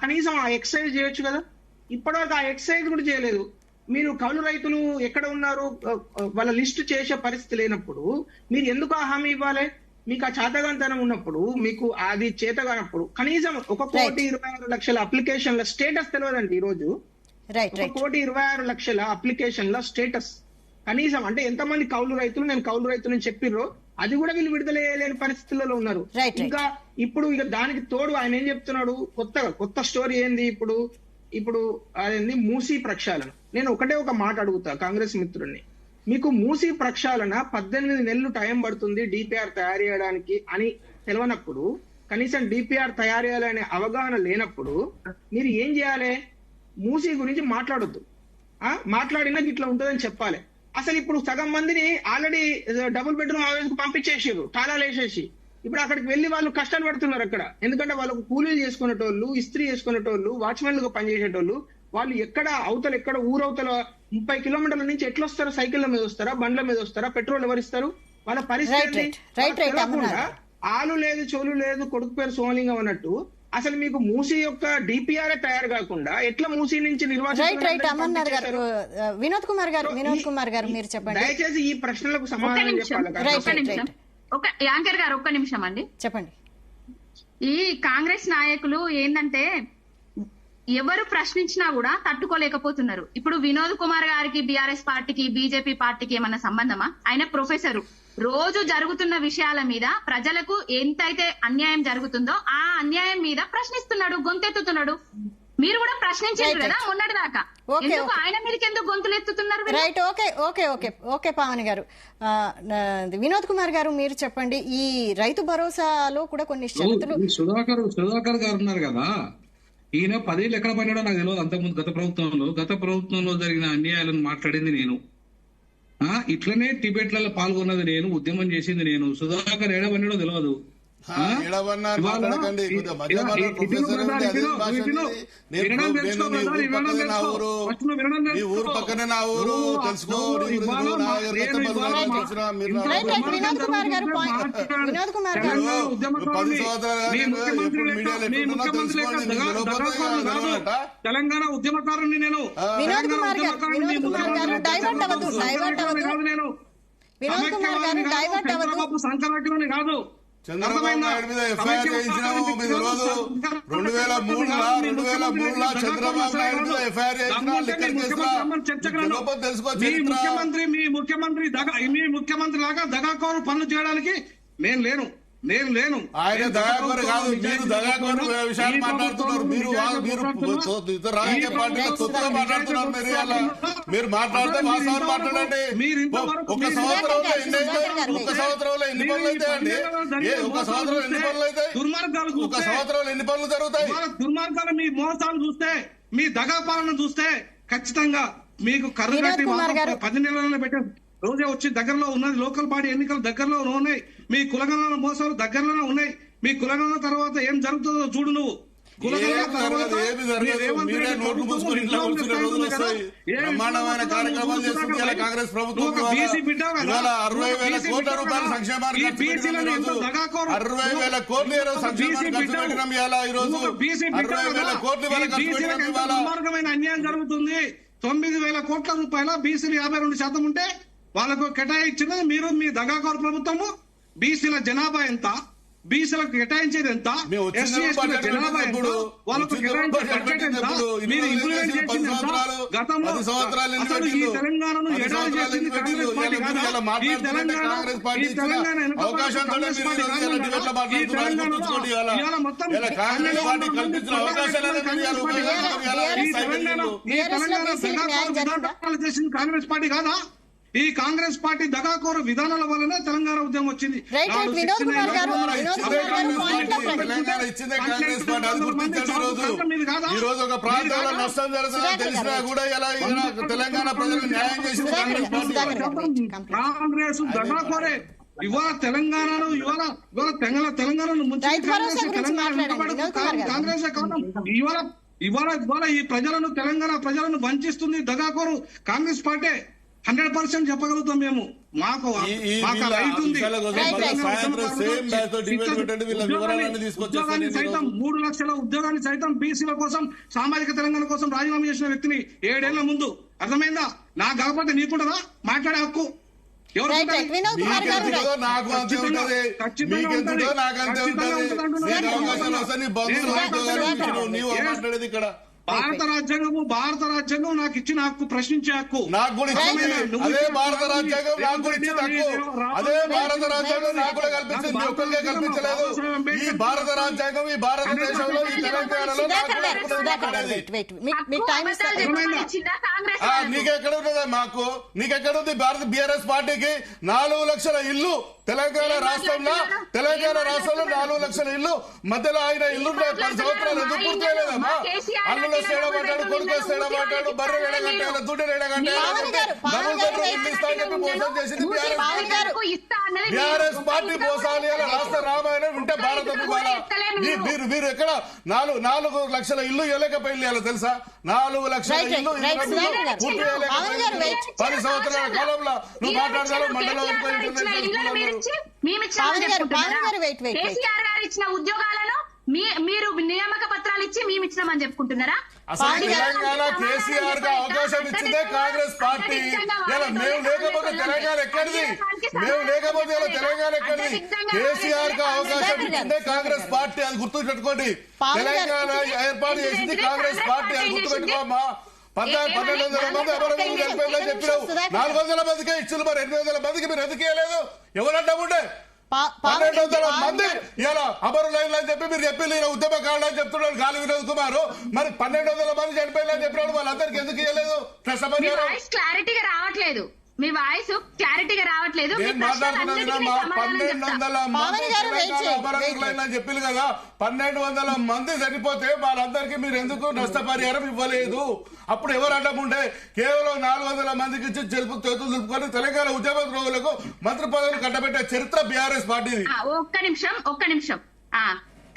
కనీసం ఆ ఎక్సర్సైజ్ చేయొచ్చు కదా. ఇప్పటివరకు ఆ ఎక్సర్సైజ్ కూడా చేయలేదు. మీరు కౌలు రైతులు ఎక్కడ ఉన్నారు వాళ్ళ లిస్టు చేసే పరిస్థితి లేనప్పుడు మీరు ఎందుకు ఆ హామీ ఇవ్వాలి? మీకు ఆ చేతగాంతనం ఉన్నప్పుడు, మీకు అది చేతగానప్పుడు కనీసం 1,26,00,000 అప్లికేషన్ల స్టేటస్ తెలియదండి ఈ రోజు. 1,26,00,000 అప్లికేషన్ల స్టేటస్ కనీసం అంటే ఎంతమంది కౌలు రైతులు నేను కౌలు రైతులని చెప్పిర్రో అది కూడా వీళ్ళు విడుదల చేయలేని పరిస్థితులలో ఉన్నారు. ఇంకా ఇప్పుడు ఇక దానికి తోడు ఆయన ఏం చెప్తున్నాడు, కొత్త స్టోరీ ఏంది ఇప్పుడు అదేంది మూసీ ప్రక్షాళన. నేను ఒక మాట అడుగుతా కాంగ్రెస్ మిత్రుడిని, మీకు మూసీ ప్రక్షాళన 18 నెలలు టైం పడుతుంది డిపిఆర్ తయారు చేయడానికి అని తెలియనప్పుడు, కనీసం డిపిఆర్ తయారు చేయాలనే అవగాహన లేనప్పుడు మీరు ఏం చేయాలి? మూసీ గురించి మాట్లాడొద్దు, మాట్లాడినా ఇట్లా ఉంటుందని చెప్పాలి. అసలు ఇప్పుడు సగం మందిని ఆల్రెడీ డబుల్ బెడ్రూమ్ హౌస్ కు పంపించేసారు తాళాలు వేసేసి. ఇప్పుడు అక్కడికి వెళ్లి వాళ్ళు కష్టాలు పడుతున్నారు అక్కడ. ఎందుకంటే వాళ్ళకు కూలీలు చేసుకునేటోళ్ళు, ఇస్త్రీ చేసుకునేటోళ్ళు, వాచ్మెన్లుగా పనిచేసేటోళ్ళు, వాళ్ళు ఎక్కడ ఊరవతల 30 కిలోమీటర్ల నుంచి ఎట్లా వస్తారో? సైకిళ్ల మీద వస్తారా, బండ్ల మీద వస్తారా? పెట్రోల్ ఎవరిస్తారు? వాళ్ళ పరిస్థితి ఆలు లేదు, చోలు లేదు, కొడుకు పేరు సోమలింగం అన్నట్టు అసలు మీకు మూసీ యొక్క డిపిఆర్ తయారు కాకుండా ఎట్లా మూసీ నుంచి వినోద్ కుమార్ గారు మీరు చెప్పండి. దయచేసి ఈ ప్రశ్నలకు సమాధానం చెప్పాలి. యాంకర్ గారు ఒక్క నిమిషం అండి చెప్పండి. ఈ కాంగ్రెస్ నాయకులు ఏంటంటే ఎవరు ప్రశ్నించినా కూడా తట్టుకోలేకపోతున్నారు. ఇప్పుడు వినోద్ కుమార్ గారికి బీఆర్ఎస్ పార్టీకి బీజేపీ పార్టీకి ఏమన్నా సంబంధమా? ఆయన ప్రొఫెసరు, రోజు జరుగుతున్న విషయాల మీద ప్రజలకు ఎంతైతే అన్యాయం జరుగుతుందో ఆ అన్యాయం మీద ప్రశ్నిస్తున్నాడు, గొంతెత్తుతున్నాడు. మీరు కూడా ప్రశ్నించారు కదా మొన్నటి దాకా, ఎందుకు ఆయన మీదకి ఎందుకు గొంతులు ఎత్తుతున్నారు? రైట్, ఓకే పావని గారు. వినోద్ కుమార్ గారు మీరు చెప్పండి. ఈ రైతు భరోసాలో కూడా కొన్ని షరతులు. సుధాకర్ గారు ఉన్నారు కదా, ఈయన 10 ఏళ్ళు ఎక్కడ పడినాడో నాకు తెలియదు. అంతకుముందు గత ప్రభుత్వంలో జరిగిన అన్యాయాలను మాట్లాడింది నేను, ఇట్లనే టిబెట్లలో పాల్గొన్నది నేను, ఉద్యమం చేసింది నేను. సుధాకర్ ఏడబడినాడో తెలియదు. ఊరు పక్కనే నా ఊరు తెలుసుకో. తెలంగాణ ఉద్యమకారుని నేను. సంకరాకులని కాదు. చంద్రబాబు నాయుడు మీద ఎఫ్ఐఆర్ చేయించినాము. మీరు రోజు 2003లో చంద్రబాబు నాయుడు మీద ఎఫ్ఐఆర్ మీ ముఖ్యమంత్రి లాగా దగాకోరు పనులు చేయడానికి నేను లేను. ఆయన దగాకోరు కాదు, మీరు దగాకోరు విషయాలు మాట్లాడుతున్నారు. మీరు రాజకీయ పార్టీలో తొత్తుగా మాట్లాడుతున్నారు. మీరు మాట్లాడితే వాస్తవాలు మాట్లాడండి. ఒక సంవత్సరంలో ఎన్ని పనులు అవుతాయండి? ఒక సంవత్సరం ఎన్ని పనులు అవుతాయి? ఒక సంవత్సరంలో ఎన్ని పనులు జరుగుతాయి? దుర్మార్గాలు, మీ మోసాలు చూస్తే, మీ దగా పాలన చూస్తే ఖచ్చితంగా మీకు కర్ర 10 నెలల్లో పెట్టారు. రోజే వచ్చి దగ్గరలో ఉన్నది, లోకల్ బాడీ ఎన్నికలు దగ్గరలో ఉన్నాయి. మీ కులగణన మోసాలు దగ్గరలోనే ఉన్నాయి. మీ కులగణన తర్వాత ఏం జరుగుతుందో చూడు నువ్వు. బ్రహ్మాండమైన కార్యక్రమాలు చేస్తుంది కాంగ్రెస్ ప్రభుత్వం. 60,000 కోట్ల రూపాయలు సంక్షేమానికి 60,000 కోట్లు సంక్షేమానికి ఖర్చు పెట్టినాం. ఇవాళ ఈ రోజు 60,000 కోట్లు దుర్మార్గమైన అన్యాయం జరుగుతుంది. 9,000 కోట్ల రూపాయల బీసీలు 52% ఉంటే వాళ్ళకు కేటాయించినది మీరు, మీ దగాకోరు ప్రభుత్వము. బీసీల జనాభా ఎంత, బీసీలకు కేటాయించేది ఎంత, ఎస్సీ ఎస్టీల జనాభా ఎంత, వాళ్ళకు కేటాయించే బడ్జెట్ ఎంత, మీరు ఇంప్లిమెంట్ చేసింది ఎంత? గతంలో అసలు ఈ తెలంగాణను ఎడారి చేసింది కాంగ్రెస్ పార్టీ కాదా? ఈ తెలంగాణ కాంగ్రెస్ పార్టీ కాదా? ఈ తెలంగాణలో ఇవాళ మొత్తం ఈ తెలంగాణ చేసింది కాంగ్రెస్ పార్టీ కాదా? ఈ కాంగ్రెస్ పార్టీ దగాకోరు విధానాల వల్లనే తెలంగాణ ఉద్యమం వచ్చింది. ఈ రోజు ఒక ప్రాంతంలో నష్టం జరుగుతుందో తెలిసినా కూడా ఇలా తెలంగాణ ప్రజలకు న్యాయం చేసింది కాంగ్రెస్ పార్టీ. కాంగ్రెస్ దగాకోరే ఇవాళ తెలంగాణను తెలంగాణను కాంగ్రెస్ ఇవాళ ఈ ప్రజలను తెలంగాణ ప్రజలను వంచిస్తుంది దగాకోరు కాంగ్రెస్ పార్టీ. 100% చెప్పగలుగుతాం మేము. మాకు రైట్ ఉంది. ఉద్యోగాన్ని సైతం 3 లక్షల ఉద్యోగాన్ని సైతం బీసీల కోసం, సామాజిక తెలంగాణ కోసం రాజీనామా చేసిన వ్యక్తిని 7 ఏళ్ల ముందు. అర్థమైందా? నాకు కాకపోతే నీకుంటదా మాట్లాడే హక్కు? భారత రాజ్యాంగం నాకు ఇచ్చిన హక్కు, ప్రశ్నించే హక్కు. అదే భారత రాజ్యాంగం నాకు కూడా ఇచ్చిన హక్కు. అదే భారత రాజ్యాంగం నాకు కూడా కల్పించింది, ఒక్కరికే కల్పించలేదు. ఈ భారత రాజ్యాంగం ఈ భారతదేశంలో ఈ తెలంగాణలో నీకెక్కడ ఉన్నదా? మాకు నీకెక్కడ ఉంది? భారత బీఆర్ఎస్ పార్టీకి 4 లక్షల ఇల్లు తెలంగాణ రాష్ట్రంలో 4 లక్షల ఇల్లు మధ్యలో ఆయన ఇల్లు 10 సంవత్సరాలు ఎందుకు పూర్తయ్యలేదమ్మా? అల్లులో సేడబడ్డాడు, కొడుకు సేడబడ్డాడు, బర్రె ఎడగంటే దుడ్డు ఎడగంటే డబుల్ బెడ్రూమ్ ఇల్లు ఇస్తామని చెప్పి మోసం చేసింది బీఆర్ఎస్ పార్టీ. మోసాలి అలా రాష్ట్ర రామాయణం వింటే భారతం మీరు ఎక్కడ 4 లక్షల ఇల్లు ఇవ్వలేకపోయింది తెలుసా? 4 లక్షల ఇల్లు పూర్తి చేయలేకపోయింది 10 సంవత్సరాల కాలంలో. నువ్వు మాట్లాడతావు మండలం కేసీఆర్ గారు ఇచ్చిన ఉద్యోగాలను మీరు నియామక పత్రాలు ఇచ్చి మేము ఇచ్చినామని చెప్పుకుంటున్నారా? అసలు తెలంగాణ కేసీఆర్ గా అవకాశం ఇచ్చిందే కాంగ్రెస్ పార్టీ. ఇలా మేము లేకపోతే తెలంగాణ ఎక్కడిది? మేము లేకపోతే ఇలా తెలంగాణ ఎక్కడిది? కేసీఆర్ గా అవకాశం ఇచ్చిందే కాంగ్రెస్ పార్టీ, అది గుర్తు పెట్టుకోండి. తెలంగాణ ఏర్పాటు చేసింది కాంగ్రెస్ పార్టీ, అది గుర్తు పెట్టుకోమ్మా. 1200 మంది అమరవీరులు చనిపోయిందని చెప్పినావు, 400 మందికే ఇచ్చిన, మరి 800 మందికి మీరు ఎందుకు ఇవ్వలేదు? ఎవరంటే 1200 మంది ఇలా అమరులైన అని చెప్పి మీరు చెప్పి ఉద్యమకారులు అని చెప్తున్నాడు గాలి వినోద్ కుమార్. మరి 1200 మంది చనిపోయిందని చెప్పినాడు, వాళ్ళందరికీ ఎందుకు ఇవ్వలేదు? క్లారిటీగా రావట్లేదు, మీ వాయిస్ క్లారిటీగా రావట్లేదు. నేను మాట్లాడుతున్నది 1200 మంది అమరులైన చెప్పింది కదా. 1200 మంది చనిపోతే వాళ్ళందరికీ మీరు ఎందుకు నష్టపరిహారం ఇవ్వలేదు? అప్పుడు ఎవరు అడ్డం ఉండే? కేవలం 400 మందికి ఇచ్చి చేతులు దులుపుకొని తెలంగాణ ఉద్యమ ద్రోహులకు మంత్రి పదవులు కట్టబెట్టే చరిత్ర బీఆర్ఎస్ పార్టీది. ఒక్క నిమిషం.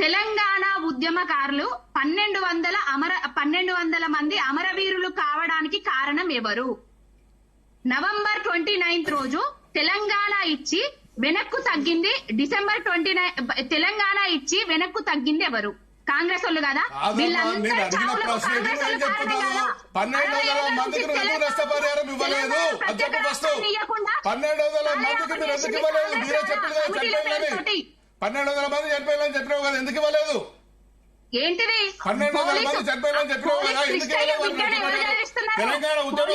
తెలంగాణ ఉద్యమకారులు 1200 మంది అమరవీరులు కావడానికి కారణం ఎవరు? నవంబర్ 29 రోజు తెలంగాణ ఇచ్చి వెనక్కు తగ్గింది, December 29 తెలంగాణ ఇచ్చి వెనక్కు తగ్గింది ఎవరు? కాంగ్రెస్ వాళ్ళు కదా. 1200 మందికి ఎందుకు నష్టపరిహారం ఇవ్వలేదు? 1200 మందికి మీరు ఎందుకు ఇవ్వలేదు? మీరే చెప్పింది కదా చనిపోయిందని. 1200 మంది చనిపోయిందని చెప్పినావు కదా, ఎందుకు ఇవ్వలేదు? ఏంటిది? 1200 మంది చనిపోయిందని చెప్పినావు కదా, ఎందుకు ఇవ్వలేదు? తెలంగాణ ఉద్యమ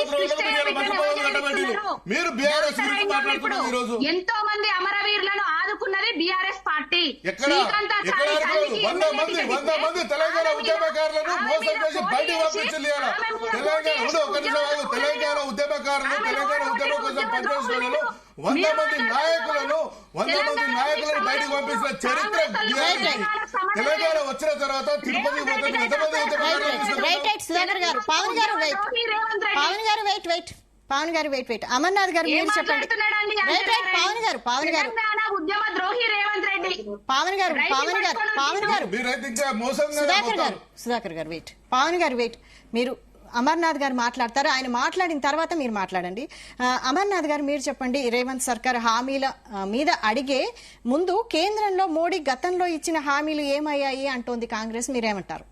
మీరు బీఆర్ఎస్ గురించి మాట్లాడుతున్నారు. ఈ రోజు ఎంతో మంది అమరవీరులను ఆదుకున్నది బీఆర్ఎస్ పార్టీ. ఎక్కడ 100 మంది తెలంగాణ ఉద్యమకారులను మోసం చేసి బయటికి పంపించింది. తెలంగాణ ఉద్యమకారులు, తెలంగాణ ఉద్యమం కోసం పనిచేసిన 100 మంది నాయకులను బయటకు పంపించిన చరిత్ర తెలంగాణ వచ్చిన తర్వాత తిరుపతి పవన్ గారు వెయిట్ అమర్నాథ్ గారు మీరు చెప్పండి. పవన్ గారు సుధాకర్ గారు వెయిట్. పవన్ గారు వెయిట్. మీరు అమర్నాథ్ గారు మాట్లాడతారు, ఆయన మాట్లాడిన తర్వాత మీరు మాట్లాడండి. అమర్నాథ్ గారు మీరు చెప్పండి, రేవంత్ సర్కార్ హామీల మీద అడిగే ముందు కేంద్రంలో మోడీ గతంలో ఇచ్చిన హామీలు ఏమయ్యాయి అంటోంది కాంగ్రెస్, మీరేమంటారు?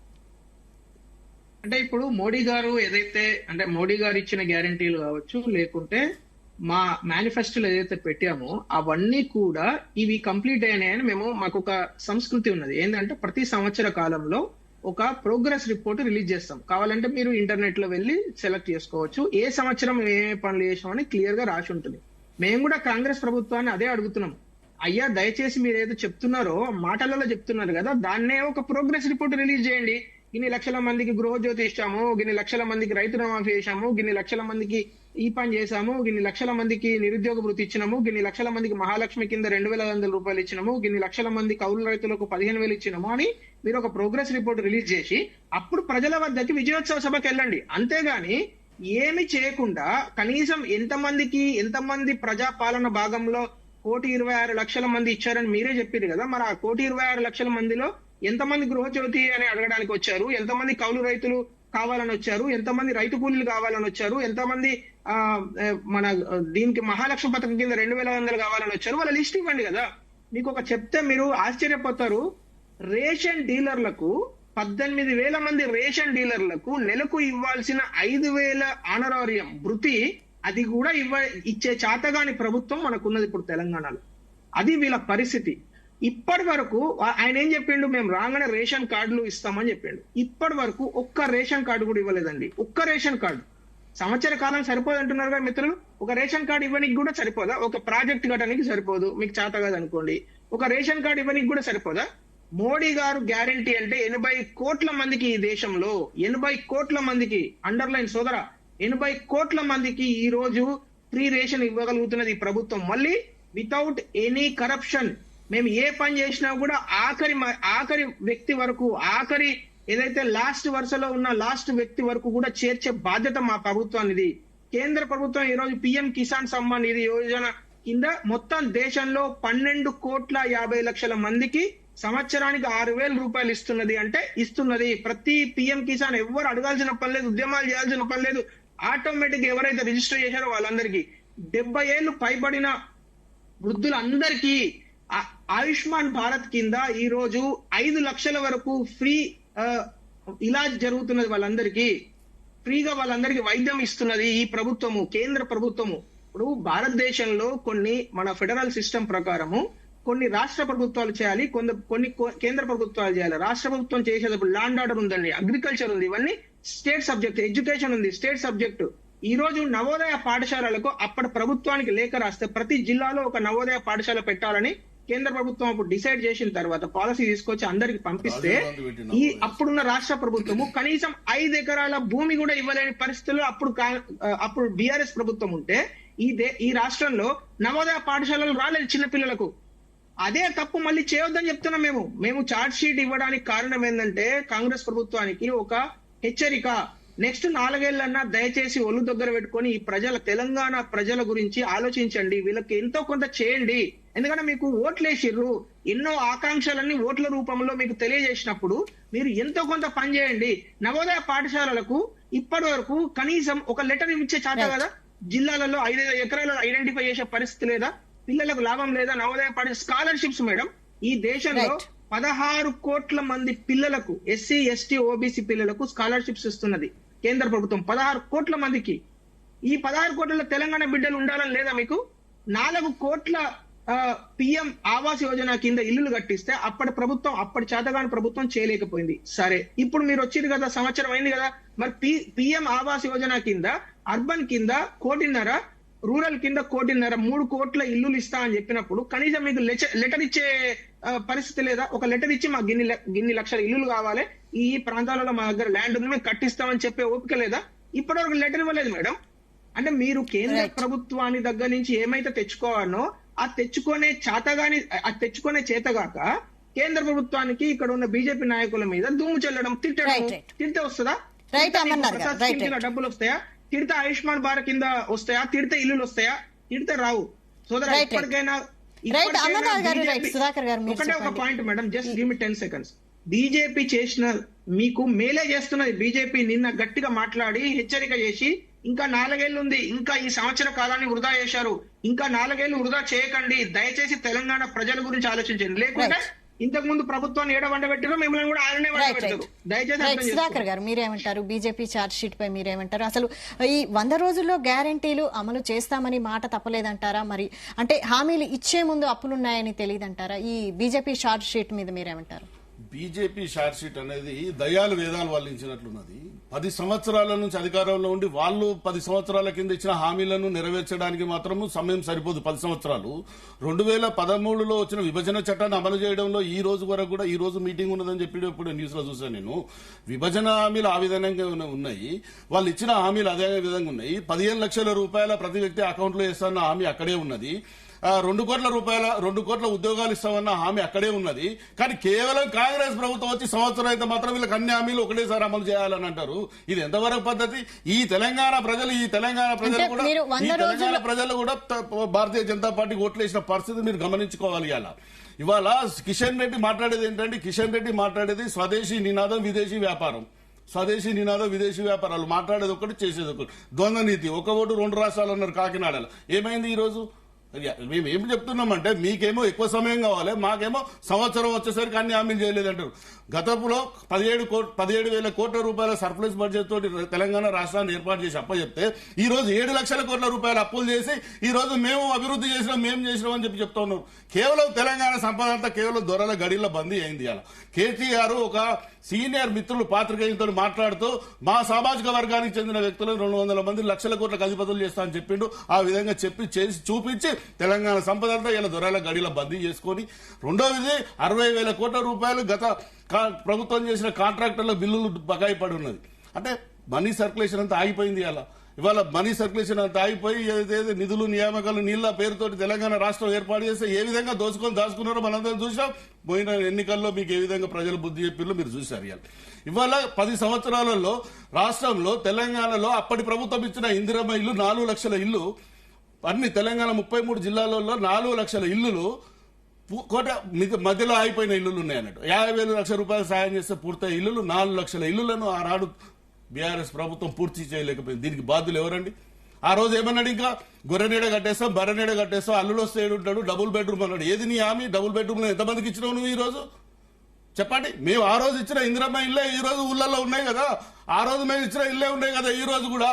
అంటే ఇప్పుడు మోడీ గారు ఏదైతే అంటే మోడీ గారు ఇచ్చిన గ్యారంటీలు కావచ్చు, లేకుంటే మా మేనిఫెస్టోలో ఏదైతే పెట్టామో అవన్నీ కూడా ఇవి కంప్లీట్ అయినాయని మాకు ఒక సంస్కృతి ఉన్నది. ఏంటంటే ప్రతి సంవత్సర కాలంలో ఒక ప్రోగ్రెస్ రిపోర్ట్ రిలీజ్ చేస్తాం. కావాలంటే మీరు ఇంటర్నెట్ లో వెళ్ళి సెలెక్ట్ చేసుకోవచ్చు. ఏ సంవత్సరం ఏ పనులు చేసామని క్లియర్ గా రాసి ఉంటుంది. మేము కూడా కాంగ్రెస్ ప్రభుత్వాన్ని అదే అడుగుతున్నాం. అయ్యా దయచేసి మీరు ఏదో చెప్తున్నారో మాటలలో చెప్తున్నారు కదా, దాన్నే ఒక ప్రోగ్రెస్ రిపోర్ట్ రిలీజ్ చేయండి. ఇన్ని లక్షల మందికి గృహజ్యోతి ఇచ్చాము, ఇన్ని లక్షల మందికి రైతు రుణమాఫీ చేశాము, ఇన్ని లక్షల మందికి ఈ పని చేశాము, ఇన్ని లక్షల మందికి నిరుద్యోగ వృత్తి ఇచ్చినాము, ఇన్ని లక్షల మందికి మహాలక్ష్మి కింద 2,500 రూపాయలు ఇచ్చినాము, ఇన్ని లక్షల మంది కౌలు రైతులకు 15,000 ఇచ్చినాము అని మీరు ఒక ప్రోగ్రెస్ రిపోర్ట్ రిలీజ్ చేసి అప్పుడు ప్రజల వద్దకి విజయోత్సవ సభకి వెళ్ళండి. అంతేగాని ఏమి చేయకుండా కనీసం ఎంతమంది ప్రజాపాలన భాగంలో 1,26,00,000 మంది ఇచ్చారని మీరే చెప్పారు కదా, మరి ఆ 1,26,00,000 మందిలో ఎంతమంది గృహజ్యోతి అని అడగడానికి వచ్చారు, ఎంతమంది కౌలు రైతులు కావాలని వచ్చారు, ఎంతమంది రైతు కూలీలు కావాలని వచ్చారు, ఎంతమంది మన దీనికి మహాలక్ష్మి పథకం కింద 2,100 కావాలని వచ్చారు, వాళ్ళ లిస్ట్ ఇవ్వండి కదా. మీకు ఒక చెప్తే మీరు ఆశ్చర్యపోతారు. రేషన్ డీలర్లకు 18,000 మంది రేషన్ డీలర్లకు నెలకు ఇవ్వాల్సిన 5,000 ఆనరారియం భృతి అది కూడా ఇచ్చే చాతగాని ప్రభుత్వం మనకున్నది ఇప్పుడు తెలంగాణలో. అది వీళ్ళ పరిస్థితి. ఇప్పటి వరకు ఆయన ఏం చెప్పిండు, మేము రాగానే రేషన్ కార్డులు ఇస్తామని చెప్పిండు. ఇప్పటి వరకు ఒక్క రేషన్ కార్డు కూడా ఇవ్వలేదండి. ఒక్క రేషన్ కార్డు. సంవత్సర కాలం సరిపోదు అంటున్నారు కదా మిత్రులు. ఒక రేషన్ కార్డు ఇవ్వడానికి కూడా సరిపోదా? ఒక ప్రాజెక్ట్ కట్టడానికి సరిపోదు, మీకు చేత కాదు అనుకోండి. ఒక రేషన్ కార్డు ఇవ్వడానికి కూడా సరిపోదా? మోడీ గారు గ్యారంటీ అంటే 80 కోట్ల మందికి ఈ దేశంలో 80 కోట్ల మందికి, అండర్లైన్ సోదర, 80 కోట్ల మందికి ఈ రోజు ఫ్రీ రేషన్ ఇవ్వగలుగుతున్నది ఈ ప్రభుత్వం. మళ్ళీ వితౌట్ ఎనీ కరప్షన్. మేము ఏ పని చేసినా కూడా ఆఖరి వ్యక్తి వరకు, ఆఖరి ఏదైతే లాస్ట్ వరుసలో ఉన్న లాస్ట్ వ్యక్తి వరకు కూడా చేర్చే బాధ్యత మా ప్రభుత్వానిది. కేంద్ర ప్రభుత్వం ఈ రోజు పిఎం కిసాన్ సమ్మాన్ నిధి యోజన కింద మొత్తం దేశంలో 12,50,00,000 మందికి సంవత్సరానికి 6,000 రూపాయలు ఇస్తున్నది. అంటే ఇస్తున్నది. ప్రతి పిఎం కిసాన్ ఎవ్వరు అడగాల్సిన పని లేదు, ఉద్యమాలు చేయాల్సిన పని లేదు. ఆటోమేటిక్ ఎవరైతే రిజిస్టర్ చేశారో వాళ్ళందరికీ 70 ఏళ్లు పైబడిన వృద్ధులందరికీ ఆయుష్మాన్ భారత్ కింద ఈ రోజు 5 లక్షల వరకు ఫ్రీ ఇలాజ్ జరుగుతున్నది. వాళ్ళందరికీ ఫ్రీగా వాళ్ళందరికీ వైద్యం ఇస్తున్నది ఈ ప్రభుత్వము, కేంద్ర ప్రభుత్వము. ఇప్పుడు భారతదేశంలో కొన్ని మన ఫెడరల్ సిస్టమ్ ప్రకారము కొన్ని రాష్ట్ర ప్రభుత్వాలు చేయాలి, కొన్ని కేంద్ర ప్రభుత్వాలు చేయాలి. రాష్ట్ర ప్రభుత్వం చేసేటప్పుడు ల్యాండ్ ఆర్డర్ ఉందండి, అగ్రికల్చర్ ఉంది, ఇవన్నీ స్టేట్ సబ్జెక్ట్. ఎడ్యుకేషన్ ఉంది, స్టేట్ సబ్జెక్టు. ఈ రోజు నవోదయ పాఠశాలలకు అప్పటి ప్రభుత్వానికి లేఖ రాస్తే ప్రతి జిల్లాలో ఒక నవోదయ పాఠశాల పెట్టాలని కేంద్ర ప్రభుత్వం అప్పుడు డిసైడ్ చేసిన తర్వాత పాలసీ తీసుకొచ్చి అందరికి పంపిస్తే ఈ అప్పుడున్న రాష్ట్ర ప్రభుత్వము కనీసం 5 ఎకరాల భూమి కూడా ఇవ్వలేని పరిస్థితుల్లో అప్పుడు బీఆర్ఎస్ ప్రభుత్వం ఉంటే ఈ రాష్ట్రంలో నవోదయ పాఠశాలలు రాలేదు చిన్నపిల్లలకు. అదే తప్పు మళ్ళీ చేయొద్దని చెప్తున్నాం. మేము చార్జ్ షీట్ ఇవ్వడానికి కారణం ఏంటంటే కాంగ్రెస్ ప్రభుత్వానికి ఒక హెచ్చరిక. నెక్స్ట్ 4 ఏళ్లన్నా దయచేసి ఒళ్ళు దగ్గర పెట్టుకొని ఈ తెలంగాణ ప్రజల గురించి ఆలోచించండి, వీళ్ళకి ఎంతో కొంత చేయండి. ఎందుకంటే మీకు ఓట్లేసిర్రు, ఎన్నో ఆకాంక్షలన్నీ ఓట్ల రూపంలో మీకు తెలియజేసినప్పుడు మీరు ఎంతో కొంత పని చేయండి. నవోదయ పాఠశాలలకు ఇప్పటి వరకు కనీసం ఒక లెటర్ ఇచ్చే చాట కదా, జిల్లాలలో 5 ఎకరాలను ఐడెంటిఫై చేసే పరిస్థితి లేదా, పిల్లలకు లాభం లేదా? నవోదయ పాఠశాల స్కాలర్షిప్స్ మేడం, ఈ దేశంలో 16 కోట్ల మంది పిల్లలకు, ఎస్సీ ఎస్టీ ఓబీసీ పిల్లలకు స్కాలర్షిప్స్ ఇస్తున్నది కేంద్ర ప్రభుత్వం. 16 కోట్ల మందికి. ఈ 16 కోట్ల తెలంగాణ బిడ్డలు ఉండాలని లేదా మీకు? 4 కోట్ల పిఎం ఆవాస్ యోజన కింద ఇల్లులు కట్టిస్తే అప్పటి చేతగాని ప్రభుత్వం చేయలేకపోయింది. సరే, ఇప్పుడు మీరు వచ్చింది కదా, సంవత్సరం అయింది కదా, మరి పిఎం ఆవాస్ యోజన కింద అర్బన్ కింద 1,50,00,000, రూరల్ కింద 1,50,00,000, 3 కోట్ల ఇల్లులు ఇస్తా అని చెప్పినప్పుడు కనీసం మీకు లెటర్ ఇచ్చే పరిస్థితి లేదా? ఒక లెటర్ ఇచ్చి మాకు గిన్ని లక్షల ఇల్లులు కావాలి, ఈ ప్రాంతాలలో మా దగ్గర ల్యాండ్ ఉంది, మేము కట్టిస్తామని చెప్పే ఓపిక లేదా? ఇప్పటివరకు లెటర్ ఇవ్వలేదు మేడం. అంటే మీరు కేంద్ర ప్రభుత్వాన్ని దగ్గర నుంచి ఏమైతే తెచ్చుకోవాలనో ఆ తెచ్చుకునే చేతగాక కేంద్ర ప్రభుత్వానికి ఇక్కడ ఉన్న బీజేపీ నాయకుల మీద దుమ్ము చెల్లడం, తిడితే వస్తుందా? డబ్బులు వస్తాయా? తిడితే ఆయుష్మాన్ భారత్ కింద వస్తాయా? తిడితే ఇల్లులు వస్తాయా? తిడితే రావు. సోదరా, ఇప్పటికైనా ఒకటే ఒక point madam, just give me 10 seconds. BJP చేసిన మీకు మేలే చేస్తున్నది. బీజేపీ నిన్న గట్టిగా మాట్లాడి హెచ్చరిక చేసి ఇంకా 4 ఏళ్లు ఉంది, ఇంకా ఈ సంవత్సర కాలాన్ని వృధా చేశారు, ఇంకా 4 ఏళ్లు వృధా చేయకండి, దయచేసి తెలంగాణ ప్రజల గురించి ఆలోచించండి, లేకుంటే ఇంతకు ముందు ప్రభుత్వాన్ని ఏడ వండబెట్టారో మిమ్మల్ని కూడా ఆయననే వండబెట్టారు. దయచేసి అర్థం చేసుకోండి. సుధాకర్ గారు మీరేమంటారు? బీజేపీ ఛార్జ్ షీట్ పై మీరేమంటారు? అసలు ఈ 100 రోజుల్లో గ్యారంటీలు అమలు చేస్తామని మాట తప్పలేదంటారా? మరి అంటే హామీలు ఇచ్చే ముందు అప్పులున్నాయని తెలియదంటారా? ఈ బీజేపీ ఛార్జ్ షీట్ మీద మీరేమంటారు? బీజేపీ షార్ట్ షీట్ అనేది దయాలు వేదాలు వల్లించినట్లున్నది. 10 సంవత్సరాల నుంచి అధికారంలో ఉండి వాళ్ళు 10 సంవత్సరాల కింద ఇచ్చిన హామీలను నెరవేర్చడానికి మాత్రము సమయం సరిపోదు. 10 సంవత్సరాలు 2013లో వచ్చిన విభజన చట్టాన్ని అమలు చేయడంలో ఈ రోజు వరకు కూడా, ఈ రోజు మీటింగ్ ఉన్నదని చెప్పి ఇప్పుడు న్యూస్ లో చూసాను నేను. విభజన హామీలు ఆ విధంగా ఉన్నాయి, వాళ్ళు ఇచ్చిన హామీలు అదే విధంగా ఉన్నాయి. 15 లక్షల రూపాయల ప్రతి వ్యక్తి అకౌంట్ లో వేస్తాన్న హామీ అక్కడే ఉన్నది. 2 కోట్ల రూపాయల 2 కోట్ల ఉద్యోగాలు ఇస్తామన్న హామీ అక్కడే ఉన్నది. కానీ కేవలం కాంగ్రెస్ ప్రభుత్వం వచ్చి సంవత్సరం అయితే మాత్రం వీళ్ళకి అన్ని హామీలు ఒకటేసారి అమలు చేయాలని అంటారు. ఇది ఎంతవరకు పద్ధతి? ఈ తెలంగాణ ప్రజలు కూడా భారతీయ జనతా పార్టీ ఓట్లేసిన పరిస్థితి మీరు గమనించుకోవాలి. ఇవాళ కిషన్ రెడ్డి మాట్లాడేది ఏంటంటే, కిషన్ రెడ్డి మాట్లాడేది స్వదేశీ నినాదం విదేశీ వ్యాపారం, స్వదేశీ నినాదం విదేశీ వ్యాపారాలు. మాట్లాడేది ఒకటి, చేసేది ఒకటి. ద్వంద్వ నీతి, ఒక ఓటు 2 రాష్ట్రాలు అన్నారు కాకినాడలో. ఏమైంది ఈ రోజు? మేము ఏం చెప్తున్నామంటే, మీకేమో ఎక్కువ సమయం కావాలి, మాకేమో సంవత్సరం వచ్చేసరికి అన్ని హామీలు చేయలేదంటారు. గతంలో 17,000 కోట్ల రూపాయల సర్ప్లస్ బడ్జెట్ తోటి తెలంగాణ రాష్ట్రాన్ని ఏర్పాటు చేసి అప్పచెప్తే ఈ రోజు 7 లక్షల కోట్ల రూపాయల అప్పులు చేసి ఈ రోజు మేము అభివృద్ధి చేసినాం, మేము చేసినాం అని చెప్తా ఉన్నారు. కేవలం తెలంగాణ సంపద అంతా కేవలం దొరల గడిలో బందీ అయింది. అలా కేటీఆర్ ఒక సీనియర్ మిత్రులు పాత్రికేయులతో మాట్లాడుతూ మా సామాజిక వర్గానికి చెందిన వ్యక్తులను 200 మంది లక్షల కోట్లకు అధిపతులు చేస్తా అని చెప్పిండు. ఆ విధంగా చెప్పి చేసి చూపించి తెలంగాణ సంపద అంతా ఇలా దొరల గడిలో బందీ చేసుకొని, రెండోది 60,000 కోట్ల రూపాయలు గత ప్రభుత్వం చేసిన కాంట్రాక్టర్ల బిల్లులు బకాయి పడి ఉన్నది. అంటే మనీ సర్క్యులేషన్ అంతా ఆగిపోయింది. ఇవాళ మనీ సర్క్యులేషన్ అంతా ఆగిపోయి ఏదైతే నిధులు నియామకాలు నీళ్ల పేరుతోటి తెలంగాణ రాష్ట్రం ఏర్పాటు చేస్తే ఏ విధంగా దాచుకున్నారో మనందరం చూసాం. పోయిన ఎన్నికల్లో మీకు ఏ విధంగా ప్రజలు బుద్ధి చెప్పిల్లో మీరు చూశారు. ఇవాళ 10 సంవత్సరాలలో రాష్ట్రంలో తెలంగాణలో అప్పటి ప్రభుత్వం ఇచ్చిన ఇందిరమ్మ ఇల్లు 4 లక్షల ఇల్లు, అన్ని తెలంగాణ 33 జిల్లాలలో 4 లక్షల ఇల్లులు కోట మధ్యలో ఆగిపోయిన ఇల్లులు ఉన్నాయన్నట్టు. 50,000 లక్షల రూపాయలు సాయం చేస్తే పూర్తయ్యే ఇల్లులు 4 లక్షల ఇల్లులను ఆనాడు బీఆర్ఎస్ ప్రభుత్వం పూర్తి చేయలేకపోయింది. దీనికి బాధ్యులు ఎవరండి? ఆ రోజు ఏమన్నాడు, ఇంకా గొర్రెనీడ కట్టేస్తాం, బర్రెనీడ కట్టేస్తాం, అల్లుడు వస్తే ఏడుంటాడు, డబుల్ బెడ్రూమ్ అన్నాడు. ఏది నీ హామీ? డబుల్ బెడ్రూమ్ లో ఎంతమందికి ఇచ్చినావు నువ్వు ఈ రోజు? చెప్పండి. మేము ఆ రోజు ఇచ్చిన ఇందిరమ్మ ఇల్లే ఈ రోజు ఊళ్ళల్లో ఉన్నాయి కదా, ఆ రోజు మేము ఇచ్చిన ఇల్లే ఉన్నాయి కదా ఈ రోజు కూడా.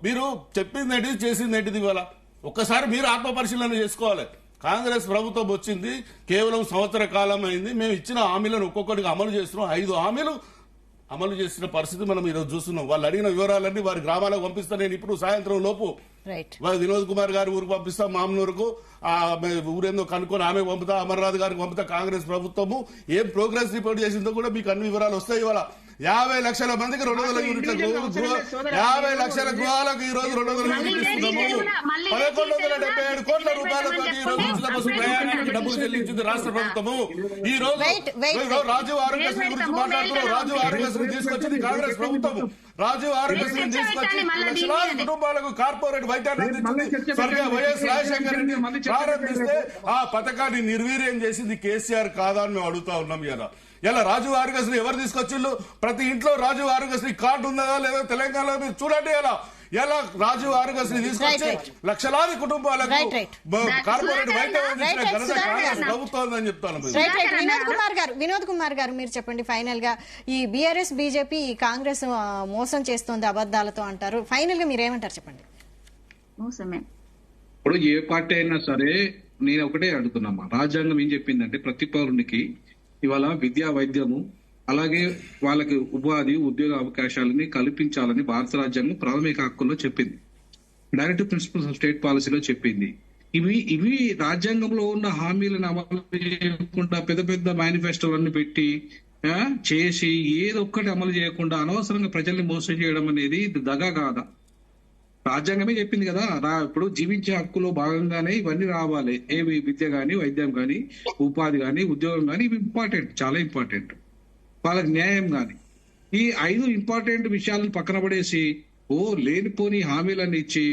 మీరు చెప్పింది ఏంటిది, చేసింది ఏంటిది? ఇవాళ ఒక్కసారి మీరు ఆత్మ పరిశీలన చేసుకోవాలి. కాంగ్రెస్ ప్రభుత్వం వచ్చింది కేవలం సంవత్సర కాలం అయింది. మేము ఇచ్చిన హామీలను ఒక్కొక్కటిగా అమలు చేస్తున్నాం. 5 హామీలు అమలు చేసిన పరిస్థితి మనం ఈరోజు చూస్తున్నాం. వాళ్ళు అడిగిన వివరాలన్నీ వారి గ్రామాలకు పంపిస్తా. నేను ఇప్పుడు సాయంత్రం లోపు వినోద్ కుమార్ గారి ఊరికి పంపిస్తా, మామనూరుకు ఊరేందో కనుక్కొని ఆమె పంపుతా, అమర్నాథ్ గారికి పంపుతా. కాంగ్రెస్ ప్రభుత్వము ఏం ప్రోగ్రెస్ రిపోర్ట్ చేసిందో కూడా మీకు అన్ని వివరాలు వస్తాయి. ఇవాళ 50 లక్షల మందికి 200 యూనిట్ల 50 లక్షల గృహాలకు ఈ రోజు 200 యూనిట్లు ఇస్తున్నాము. 1,177 కోట్ల రూపాయలతో ఈ రోజు ఉచిత బస్సు ప్రయాణానికి డబ్బులు చెల్లించింది రాష్ట్ర ప్రభుత్వము. ఈ రోజు రాజీవ్ ఆరోగ్యశ్రీ గురించి మాట్లాడుతున్నాం. రాజీవ్ ఆరోగ్యశ్రీ తీసుకొచ్చింది కాంగ్రెస్ ప్రభుత్వము. రాజీవ్ ఆరోగ్యశ్రీ తీసుకొచ్చి లక్షలాది కుటుంబాలకు కార్పొరేట్ వైద్యాన్ని అందించింది స్వర్గీయ వైఎస్ రాజశేఖర రెడ్డి ప్రారంభిస్తే ఆ పథకాన్ని నిర్వీర్యం చేసింది కేసీఆర్ కాదా అని మేము అడుగుతా ఉన్నాం. ఇలా రాజీవ్ ఆరోగ్యశ్రీ ఎవరు తీసుకొచ్చిళ్ళు? ప్రతి ఇంట్లో రాజీవ్ ఆరోగ్యశ్రీ కార్డు ఉన్నదా లేదా తెలంగాణలో మీరు చూడండి. ఎలా రాజీవ్ ఆరోగ్యశ్రీ తీసుకొచ్చి లక్షలాది కుటుంబాలకు కార్పొరేట్ వైద్యం అందించిన ఘనత కాంగ్రెస్ ప్రభుత్వం అని చెప్తాను. వినోద్ కుమార్ గారు మీరు చెప్పండి. ఫైనల్ గా ఈ బీఆర్ఎస్ బీజేపీ కాంగ్రెస్ మోసం చేస్తోంది అబద్దాలతో అంటారు. ఫైనల్ గా మీరేమంటారు చెప్పండి. ఇప్పుడు ఏ పార్టీ అయినా సరే నేను ఒకటే అడుగుతున్నామా, రాజ్యాంగం ఏం చెప్పిందంటే ప్రతి పౌరునికి ఇవాళ విద్యా వైద్యము అలాగే వాళ్ళకి ఉపాధి ఉద్యోగ అవకాశాలని కల్పించాలని భారత రాజ్యాంగం ప్రాథమిక హక్కుల్లో చెప్పింది. డైరెక్టివ్ ప్రిన్సిపల్స్ ఆఫ్ స్టేట్ పాలసీలో చెప్పింది. ఇవి రాజ్యాంగంలో ఉన్న హామీలను అమలు చేయకుండా పెద్ద పెద్ద మేనిఫెస్టోలన్నీ పెట్టి చేసి ఏదొక్కటి అమలు చేయకుండా అనవసరంగా ప్రజల్ని మోసం చేయడం అనేది దగా కాదా? రాజ్యాంగమే చెప్పింది కదా, ఇప్పుడు జీవించే హక్కులో భాగంగానే ఇవన్నీ రావాలి. ఏవి విద్య గాని, వైద్యం గాని, ఉపాధి గాని, ఉద్యోగం గాని, ఇవి ఇంపార్టెంట్, చాలా ఇంపార్టెంట్. వాళ్ళకి న్యాయం గాని, ఈ 5 ఇంపార్టెంట్ విషయాలను పక్కన పడేసి లేనిపోని హామీలన్నీ ఇచ్చి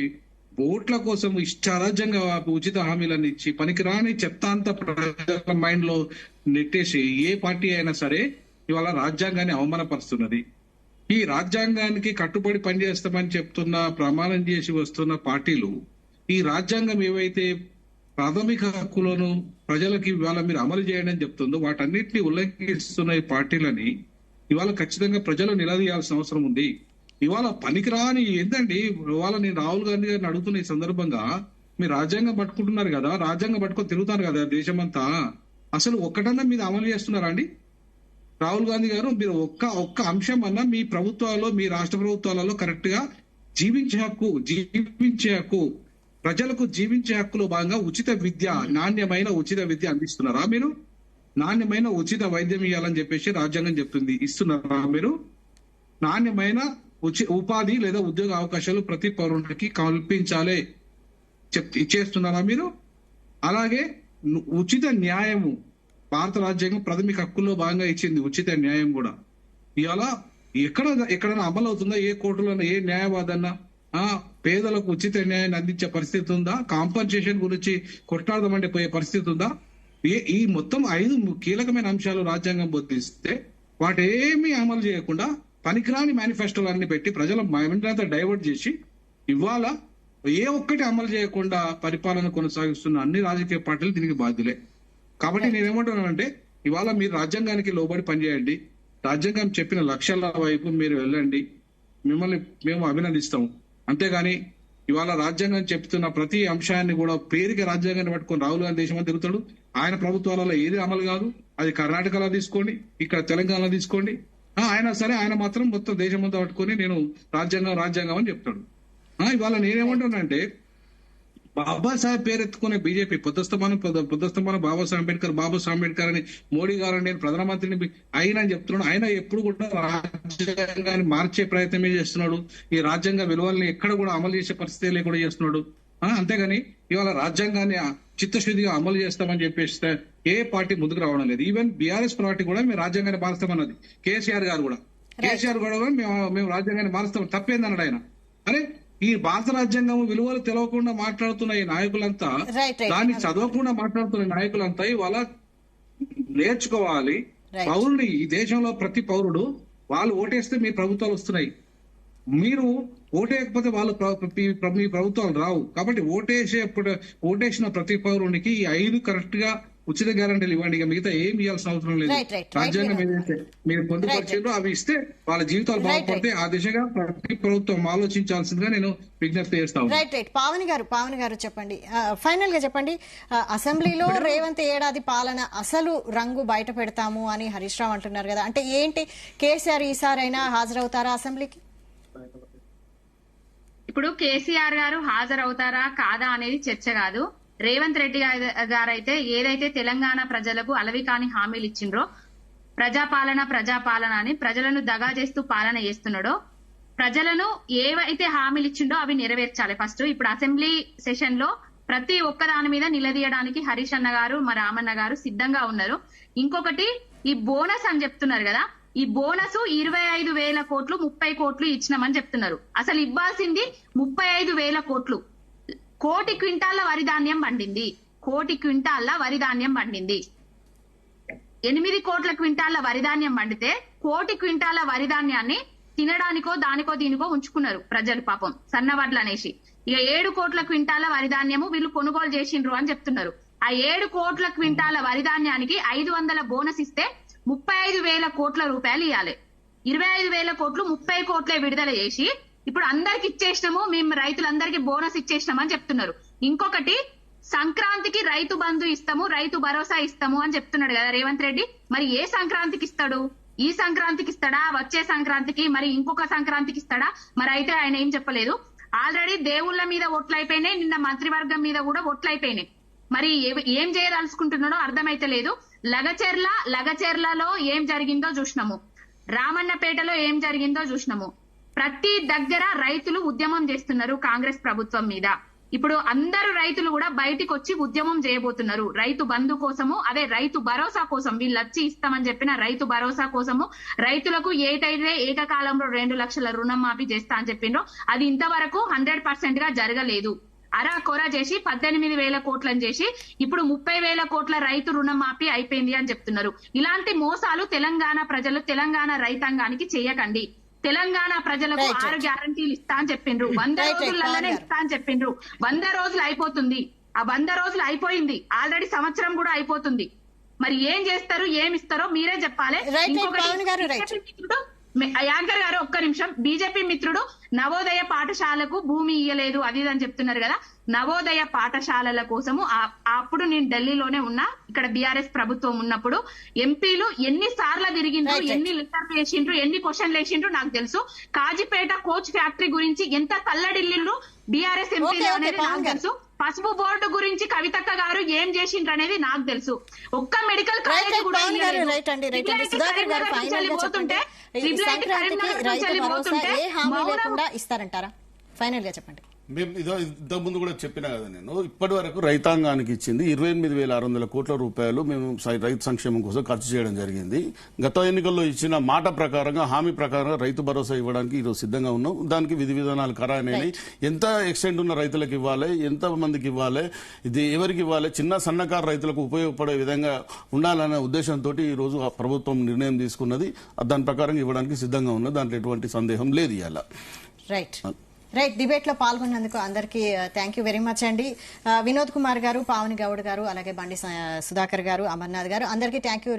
ఓట్ల కోసం ఇష్టారాజ్యంగా ఉచిత హామీలన్నీ ఇచ్చి పనికిరాని చెత్తాంత ప్రజల మైండ్ లో నెట్టేసి ఏ పార్టీ అయినా సరే ఇవాళ రాజ్యాంగాన్ని అవమానపరుస్తున్నది. ఈ రాజ్యాంగానికి కట్టుబడి పనిచేస్తామని చెప్తున్న, ప్రమాణం చేసి వస్తున్న పార్టీలు ఈ రాజ్యాంగం ఏవైతే ప్రాథమిక హక్కులను ప్రజలకి ఇవాళ మీరు అమలు చేయండి అని చెప్తుందో వాటన్నిటిని ఉల్లంఘిస్తున్న ఈ పార్టీలని ఇవాళ ఖచ్చితంగా ప్రజలు నిలదీయాల్సిన అవసరం ఉంది. ఇవాళ పనికిరాని ఏంటండి, ఇవాళ నేను రాహుల్ గాంధీ గారిని అడుగుతున్న ఈ సందర్భంగా, మీరు రాజ్యాంగం పట్టుకుంటున్నారు కదా, రాజ్యాంగం పట్టుకొని తిరుగుతారు కదా దేశమంతా, అసలు ఒక్కటన్నా మీరు అమలు చేస్తున్నారా అండి? రాహుల్ గాంధీ గారు, మీరు ఒక్క అంశం అన్నా మీ ప్రభుత్వాల్లో, మీ రాష్ట్ర ప్రభుత్వాలలో కరెక్ట్ గా జీవించే హక్కు ప్రజలకు జీవించే హక్కులో భాగంగా ఉచిత విద్య, నాణ్యమైన ఉచిత విద్య అందిస్తున్నారా మీరు? నాణ్యమైన ఉచిత వైద్యం ఇవ్వాలని చెప్పేసి రాజ్యాంగం చెప్తుంది, ఇస్తున్నారా మీరు? నాణ్యమైన ఉపాధి లేదా ఉద్యోగ అవకాశాలు ప్రతి పౌరునికి కల్పించాలి ఇచ్చేస్తున్నారా మీరు? అలాగే ఉచిత న్యాయము భారత రాజ్యాంగం ప్రాథమిక హక్కుల్లో భాగంగా ఇచ్చింది ఉచిత న్యాయం కూడా. ఇవాళ ఎక్కడైనా అమలు అవుతుందా? ఏ కోర్టులో ఏ న్యాయవాదన్నా పేదలకు ఉచిత న్యాయాన్ని అందించే పరిస్థితి ఉందా? కాంపన్సేషన్ గురించి కొట్లాడదామంటే పోయే పరిస్థితి ఉందా? ఈ మొత్తం 5 కీలకమైన అంశాలు రాజ్యాంగం బోధిస్తే వాటేమీ అమలు చేయకుండా పనికిరాని మేనిఫెస్టోలన్నీ పెట్టి ప్రజల మైండ్ డైవర్ట్ చేసి ఇవాళ ఏ ఒక్కటి అమలు చేయకుండా పరిపాలన కొనసాగిస్తున్న అన్ని రాజకీయ పార్టీలు దీనికి బాధ్యులే. కాబట్టి నేనేమంటున్నానంటే, ఇవాళ మీరు రాజ్యాంగానికి లోబడి పనిచేయండి, రాజ్యాంగం చెప్పిన లక్ష్యాల వైపు మీరు వెళ్ళండి, మిమ్మల్ని మేము అభినందిస్తాము. అంతేగాని ఇవాళ రాజ్యాంగం చెప్తున్న ప్రతి అంశాన్ని కూడా పేరుకి రాజ్యాంగాన్ని పట్టుకొని రాహుల్ గాంధీ దేశం అని తిరుగుతాడు. ఆయన ప్రభుత్వాలలో ఏది అమలు కాదు. అది కర్ణాటకలో తీసుకోండి, ఇక్కడ తెలంగాణలో తీసుకోండి, ఆయన మాత్రం మొత్తం దేశం అంతా పట్టుకొని నేను రాజ్యాంగం అని చెప్తాడు. ఇవాళ నేనేమంటున్నానంటే, బాబాసాహెబ్ పేరెత్తుకునే బీజేపీ పొద్దుస్తమానం బాబాసాహెబ్ అంబేద్కర్ అని మోడీ గారు నేను ప్రధానమంత్రిని అయినని చెప్తున్నాడు. ఆయన ఎప్పుడు కూడా రాజ్యాంగాన్ని మార్చే ప్రయత్నమే చేస్తున్నాడు. ఈ రాజ్యాంగ విలువల్ని ఎక్కడ కూడా అమలు చేసే పరిస్థితి లేకుండా చేస్తున్నాడు. అంతేగాని ఇవాళ రాజ్యాంగాన్ని చిత్తశుద్ధిగా అమలు చేస్తామని చెప్పేస్తే ఏ పార్టీ ముందుకు రావడం లేదు. ఈవెన్ బీఆర్ఎస్ పార్టీ కూడా మేము రాజ్యాంగాన్ని మారుస్తామన్నది. కేసీఆర్ గారు కూడా మేము రాజ్యాంగాన్ని మారుస్తాం, తప్పేందన్నాడు ఆయన. అరే, ఈ భారత రాజ్యాంగం విలువలు తెలవకుండా మాట్లాడుతున్న ఈ నాయకులంతా, దాన్ని చదవకుండా మాట్లాడుతున్న నాయకులంతా ఇవాళ నేర్చుకోవాలి. పౌరుని, ఈ దేశంలో ప్రతి పౌరుడు వాళ్ళు ఓటేస్తే మీ ప్రభుత్వాలు వస్తున్నాయి, మీరు ఓటేయకపోతే వాళ్ళు మీ ప్రభుత్వాలు రావు. కాబట్టి ఓటేసిన ప్రతి పౌరునికి ఈ 5 కరెక్ట్ గా ఉచిత గ్యారంటీలు ఇవ్వండి. ఇక మిగతా ఏం ఇవ్వాల్సిన అవసరం లేదు. రాజ్యాంగం ఏదైతే మీరు పొందుపరిచారో అవి ఇస్తే వాళ్ళ జీవితాలు బాగుపడితే ఆ దిశగా ప్రతి ప్రభుత్వం ఆలోచించాల్సిందిగా నేను విజ్ఞప్తి చేస్తాను. రైట్. పావని గారు చెప్పండి, ఫైనల్ గా చెప్పండి. అసెంబ్లీలో రేవంత్ ఏడాది పాలన అసలు రంగు బయట పెడతాము అని హరీష్ రావు అంటున్నారు కదా, అంటే ఏంటి? కేసీఆర్ ఈసారైనా హాజరవుతారా అసెంబ్లీకి? ఇప్పుడు కేసీఆర్ గారు హాజరవుతారా కాదా అనేది చర్చ కాదు. రేవంత్ రెడ్డి గారైతే ఏదైతే తెలంగాణ ప్రజలకు అలవి కాని హామీలు ఇచ్చిండ్రో, ప్రజాపాలన అని ప్రజలను దగా చేస్తూ పాలన చేస్తున్నాడో, ప్రజలను ఏవైతే హామీలు ఇచ్చిండో అవి నెరవేర్చాలి ఫస్ట్. ఇప్పుడు అసెంబ్లీ సెషన్ లో ప్రతి ఒక్క దాని మీద నిలదీయడానికి హరీష్ అన్న గారు, మా రామన్న గారు సిద్ధంగా ఉన్నారు. ఇంకొకటి, ఈ బోనస్ అని చెప్తున్నారు కదా, ఈ బోనస్ 25,000 కోట్లు 30 కోట్లు ఇచ్చినామని చెప్తున్నారు. అసలు ఇవ్వాల్సింది 35,000 కోట్లు. 1 కోటి క్వింటాల వరి ధాన్యం పండింది. 1 కోటి క్వింటాల వరి ధాన్యం పండింది. 8 కోట్ల క్వింటాల వరి ధాన్యం పండితే 1 కోటి క్వింటాల వరి ధాన్యాన్ని తినడానికో దానికో దీనికో ఉంచుకున్నారు ప్రజలు పాపం సన్నవడ్లు అనేసి. ఇక 7 కోట్ల క్వింటాల వరి ధాన్యము వీళ్ళు కొనుగోలు చేసిండ్రు అని చెప్తున్నారు. ఆ 7 కోట్ల క్వింటాల వరి ధాన్యానికి 500 బోనస్ ఇస్తే 35,000 కోట్ల రూపాయలు ఇవ్వాలి. 25,000 కోట్లు 30 కోట్లే విడుదల చేసి ఇప్పుడు అందరికి ఇచ్చేసినాము, మేము రైతులందరికీ బోనస్ ఇచ్చేసినాము అని చెప్తున్నారు. ఇంకొకటి, సంక్రాంతికి రైతు బంధు ఇస్తాము, రైతు భరోసా ఇస్తాము అని చెప్తున్నాడు కదా రేవంత్ రెడ్డి. మరి ఏ సంక్రాంతికి ఇస్తాడు? ఈ సంక్రాంతికి ఇస్తాడా, వచ్చే సంక్రాంతికి, మరి ఇంకొక సంక్రాంతికి ఇస్తాడా? మరి అయితే ఆయన ఏం చెప్పలేదు. ఆల్రెడీ దేవుళ్ల మీద ఓట్లయిపోయినాయి, నిన్న మంత్రివర్గం మీద కూడా ఓట్లయిపోయినాయి. మరి ఏం చేయదలుచుకుంటున్నాడో అర్థమైతే లేదు. లగచెర్లలో ఏం జరిగిందో చూసినాము, రామన్నపేటలో ఏం జరిగిందో చూసినాము. ప్రతి దగ్గర రైతులు ఉద్యమం చేస్తున్నారు కాంగ్రెస్ ప్రభుత్వం మీద. ఇప్పుడు అందరూ రైతులు కూడా బయటికి వచ్చి ఉద్యమం చేయబోతున్నారు రైతు బంధు కోసము, అదే రైతు భరోసా కోసం. వీళ్ళు వచ్చి ఇస్తామని చెప్పిన రైతు భరోసా కోసము, రైతులకు ఏటైతే ఏకకాలంలో 2 లక్షల రుణం మాఫీ చేస్తా అని చెప్పిండ్రో అది ఇంతవరకు 100% గా జరగలేదు. అరాకొర చేసి 18,000 కోట్లని చేసి ఇప్పుడు 30,000 కోట్ల రైతు రుణమాఫీ అయిపోయింది అని చెప్తున్నారు. ఇలాంటి మోసాలు తెలంగాణ ప్రజలు, తెలంగాణ రైతాంగానికి చేయకండి. తెలంగాణ ప్రజలకు 6 గ్యారంటీలు ఇస్తా అని చెప్పిండ్రు, 100 రోజులలోనే ఇస్తా అని చెప్పిండ్రు. 100 రోజులు అయిపోతుంది. ఆ 100 రోజులు అయిపోయింది, ఆల్రెడీ సంవత్సరం కూడా అయిపోతుంది. మరి ఏం చేస్తారు, ఏమి ఇస్తారో మీరే చెప్పాలి. Right, ఇంకొకటి, పవన్ గారు, right. BJP మిత్రుడు, యాంకర్ గారు ఒక్క నిమిషం, బీజేపీ మిత్రుడు నవోదయ పాఠశాలకు భూమి ఇయ్యలేదు అది ఇది అని చెప్తున్నారు కదా. నవోదయ పాఠశాలల కోసము అప్పుడు నేను ఢిల్లీలోనే ఉన్నా, ఇక్కడ బీఆర్ఎస్ ప్రభుత్వం ఉన్నప్పుడు ఎంపీలు ఎన్ని సార్లు తిరిగిండ్రు, Right, right. ఎన్ని లెటర్లు వేసిండ్రు, ఎన్ని క్వశ్చన్లు వేసిండ్రు నాకు తెలుసు. కాజిపేట కోచ్ ఫ్యాక్టరీ గురించి ఎంత తల్లడిల్లిండ్రు బీఆర్ఎస్ ఎంపీలు Okay, అనేది పవన్ నాకు గారు. తెలుసు. పసుపు బోర్డు గురించి కవితక్క గారు ఏం చేసిండ్రు అనేది నాకు తెలుసు. ఒక్క మెడికల్ రైట్ కాలేజ్ రైట్ కూడా పవన్ గారు, ఇయ్యలేదు. రైట్ అండి, రైట్ అండి. ఇట్లాంటి సుధాకర్ గారు కరీంనగర్ ఫైనల్ నుంచి గా చెప్పండి, వెళ్ళిపోతుంటే, ఈ ఇట్లాంటి సంక్రాంతికి కరీంనగర్ నుంచి రైతు భరోసా వెళ్ళిపోతుంటే ఏ హామీ మౌనం లేకుండా ఇస్తారంటారా? ఫైనల్ గా చెప్పండి. మేము ఇంతకు ముందు కూడా చెప్పినా కదా నేను, ఇప్పటి వరకు రైతాంగానికి ఇచ్చింది 28,600 కోట్ల రూపాయలు మేము రైతు సంక్షేమం కోసం ఖర్చు చేయడం జరిగింది. గత ఎన్నికల్లో ఇచ్చిన మాట ప్రకారంగా, హామీ ప్రకారంగా రైతు భరోసా ఇవ్వడానికి ఈరోజు సిద్ధంగా ఉన్నాం. దానికి విధి విధానాలు ఖరారైనాయి. ఎంత ఎక్స్టెంట్ ఉన్న రైతులకు ఇవ్వాలి, ఎంత మందికి ఇవ్వాలి, ఇది ఎవరికి ఇవ్వాలి, చిన్న సన్నకారు రైతులకు ఉపయోగపడే విధంగా ఉండాలనే ఉద్దేశంతో ఈ రోజు ఆ ప్రభుత్వం నిర్ణయం తీసుకున్నది. దాని ప్రకారం ఇవ్వడానికి సిద్ధంగా ఉన్నది. దాంట్లో ఎటువంటి సందేహం లేదు. ఇవాళ రైట్ రైట్ డిబేట్ లో పాల్గొన్నందుకు అందరికీ థ్యాంక్ యూ వెరీ మచ్ అండి. వినోద్ కుమార్ గారు, పావని గౌడ్ గారు, అలాగే బండి సుధాకర్ గారు, అమర్నాథ్ గారు, అందరికీ థ్యాంక్ యూ.